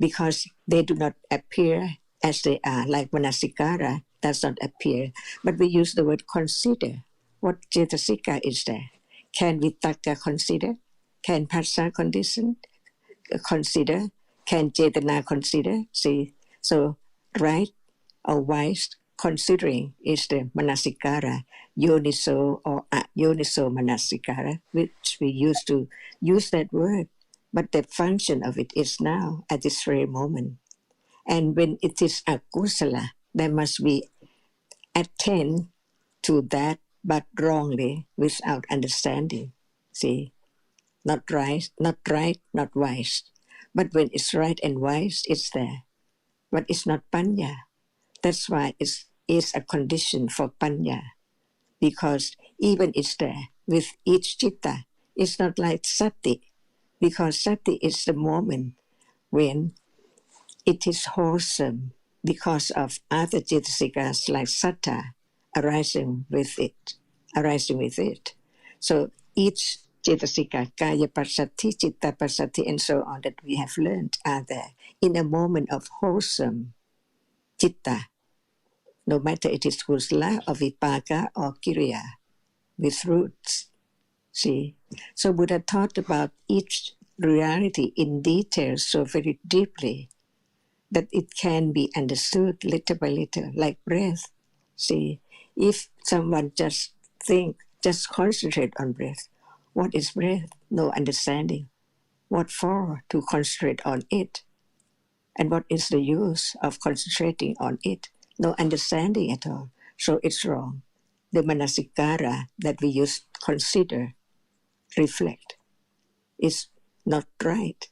because they do not appear as they are, like manasikara does not appear. But we use the word consider. What cetasika is there? Can vitakka consider? Can phassa condition consider? Can cetana consider? See, so right or wise considering is the manasikara, yoniso or yoniso manasikara, which we used to use that word. But the function of it is now at this very moment. And when it is akusala, there must be attend to that, but wrongly, without understanding. See, not right, not wise. But when it's right and wise, it's there. But it's not panya. That's why it is a condition for panya. Because even it's there with each citta, it's not like sati. Because sati is the moment when it is wholesome because of other cetasikas like satta arising with it. So each cetasika, kaya pasati, citta pasati, and so on that we have learned are there in a moment of wholesome citta, no matter it is kusala or vipaka or kiriya with roots. See, so Buddha taught about each reality in detail so very deeply that it can be understood little by little, like breath. See, if someone just concentrate on breath, what is breath? No understanding. What for to concentrate on it? And what is the use of concentrating on it? No understanding at all. So it's wrong. The manasikara that we use consider, reflect, is not right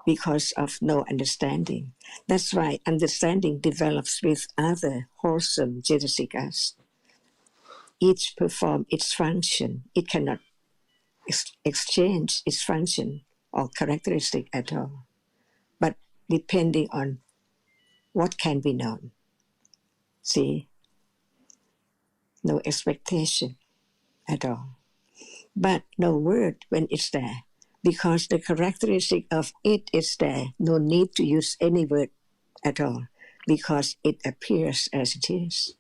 because of no understanding. That's why understanding develops with other wholesome cetasikas. Each perform its function. It cannot exchange its function or characteristic at all, but depending on what can be known. See, no expectation at all. But no word when it's there, because the characteristic of it is there. No need to use any word at all. because it appears as it is.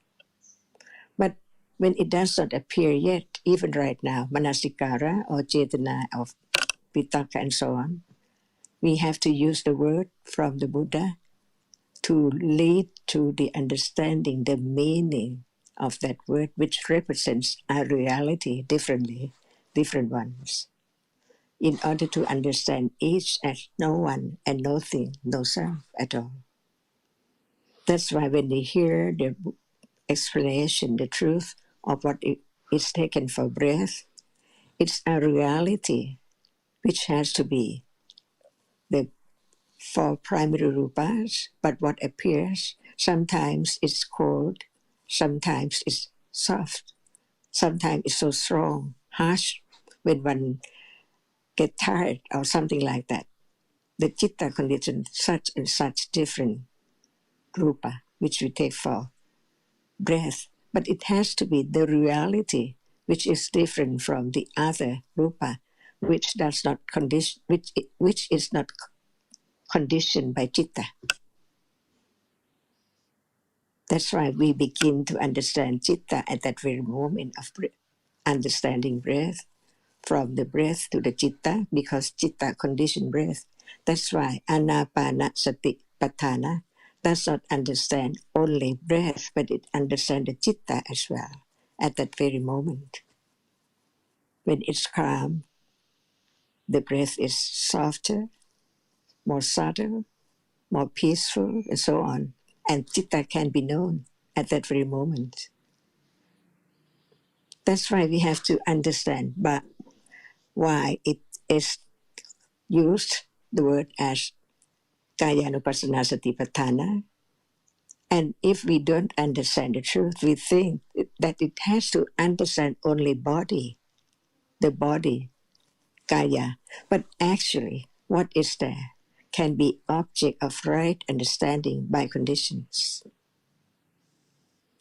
But when it does not appear yet, even right now, manasikara or cetana of vitaka and so on, we have to use the word from the Buddha to lead to the understanding, the meaning of that word, which represents our reality differently, different ones, in order to understand each as no one and no thing, no self at all. That's why when they hear the explanation, the truth of what is taken for breath, it's a reality which has to be the four primary rupas, but what appears, sometimes it's cold, sometimes it's soft, sometimes it's so strong, harsh, when one get tired or something like that. The chitta condition such and such different rupa, which we take for breath, but it has to be the reality which is different from the other rupa, which does not condition, which is not conditioned by chitta. That's why we begin to understand chitta at that very moment of understanding breath, from the breath to the chitta, because chitta condition breath. That's why anapanasati-patthana does not understand only breath, but it understands the chitta as well at that very moment. When it's calm, the breath is softer, more subtle, more peaceful, and so on. And chitta can be known at that very moment. That's why we have to understand but why it is used, the word, as Kayanupassana Satipatthana. And if we don't understand the truth, we think that it has to understand only body, the body, Kaya. But actually, what is there can be object of right understanding by conditions.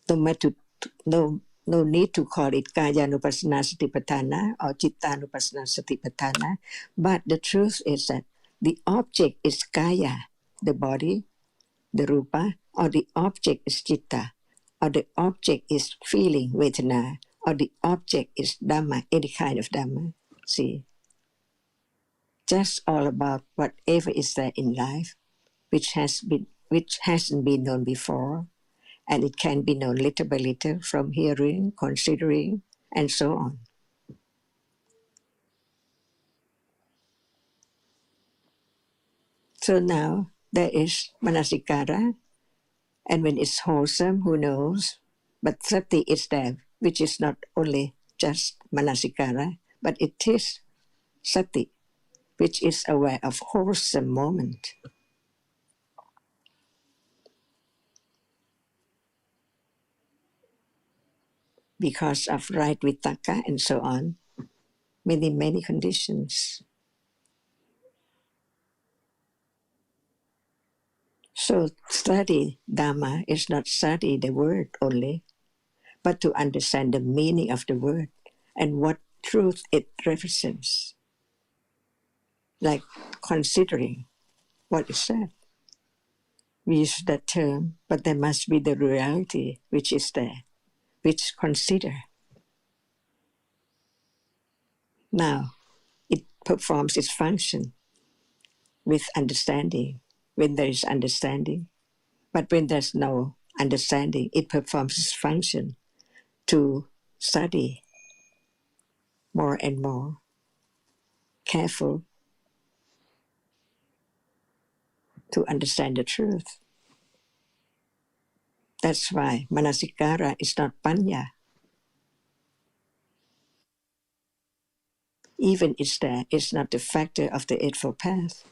No need to call it Kayanupassana Satipatthana or Chittanupassana Satipatthana, but the truth is that the object is Kaya, the body, the rupa, or the object is chitta, or the object is feeling, vedana, or the object is Dhamma, any kind of Dhamma. See, just all about whatever is there in life, which hasn't been known before, and it can be known little by little from hearing, considering, and so on. So now there is manasikara, and when it's wholesome, who knows? But sati is there, which is not only just manasikara, but it is sati, which is aware of wholesome moment. Because of right vitaka and so on, many conditions. So study Dhamma is not study the word only, but to understand the meaning of the word and what truth it represents. Like considering what is said. We use that term, but there must be the reality which is there, which consider. Now, it performs its function with understanding, when there is understanding. But when there's no understanding, it performs its function to study more and more, careful to understand the truth. That's why manasikara is not panya. Even it's there, it's not the factor of the Eightfold Path.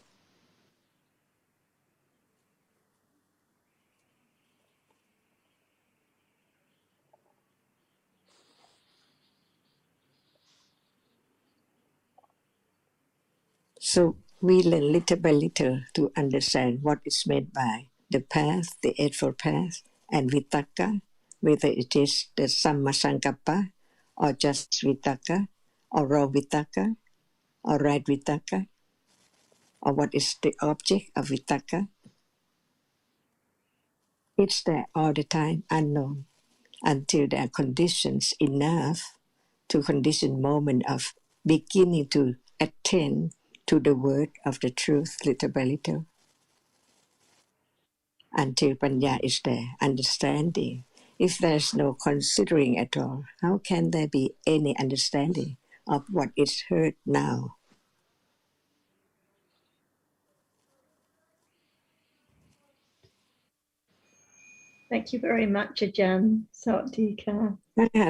So we learn little by little to understand what is meant by the path, the Eightfold Path, and vitaka, whether it is the sammasankappa, or just vitaka, or raw vitaka, or right vitaka, or what is the object of vitaka. It's there all the time, unknown, until there are conditions enough to condition moment of beginning to attend to the word of the truth little by little. Until Panya is there, understanding. If there's no considering at all, how can there be any understanding of what is heard now? Thank you very much, Ajahn. สวัสดีค่ะ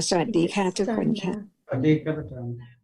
สวัสดีค่ะทุกคนค่ะ สวัสดีครับอาจารย์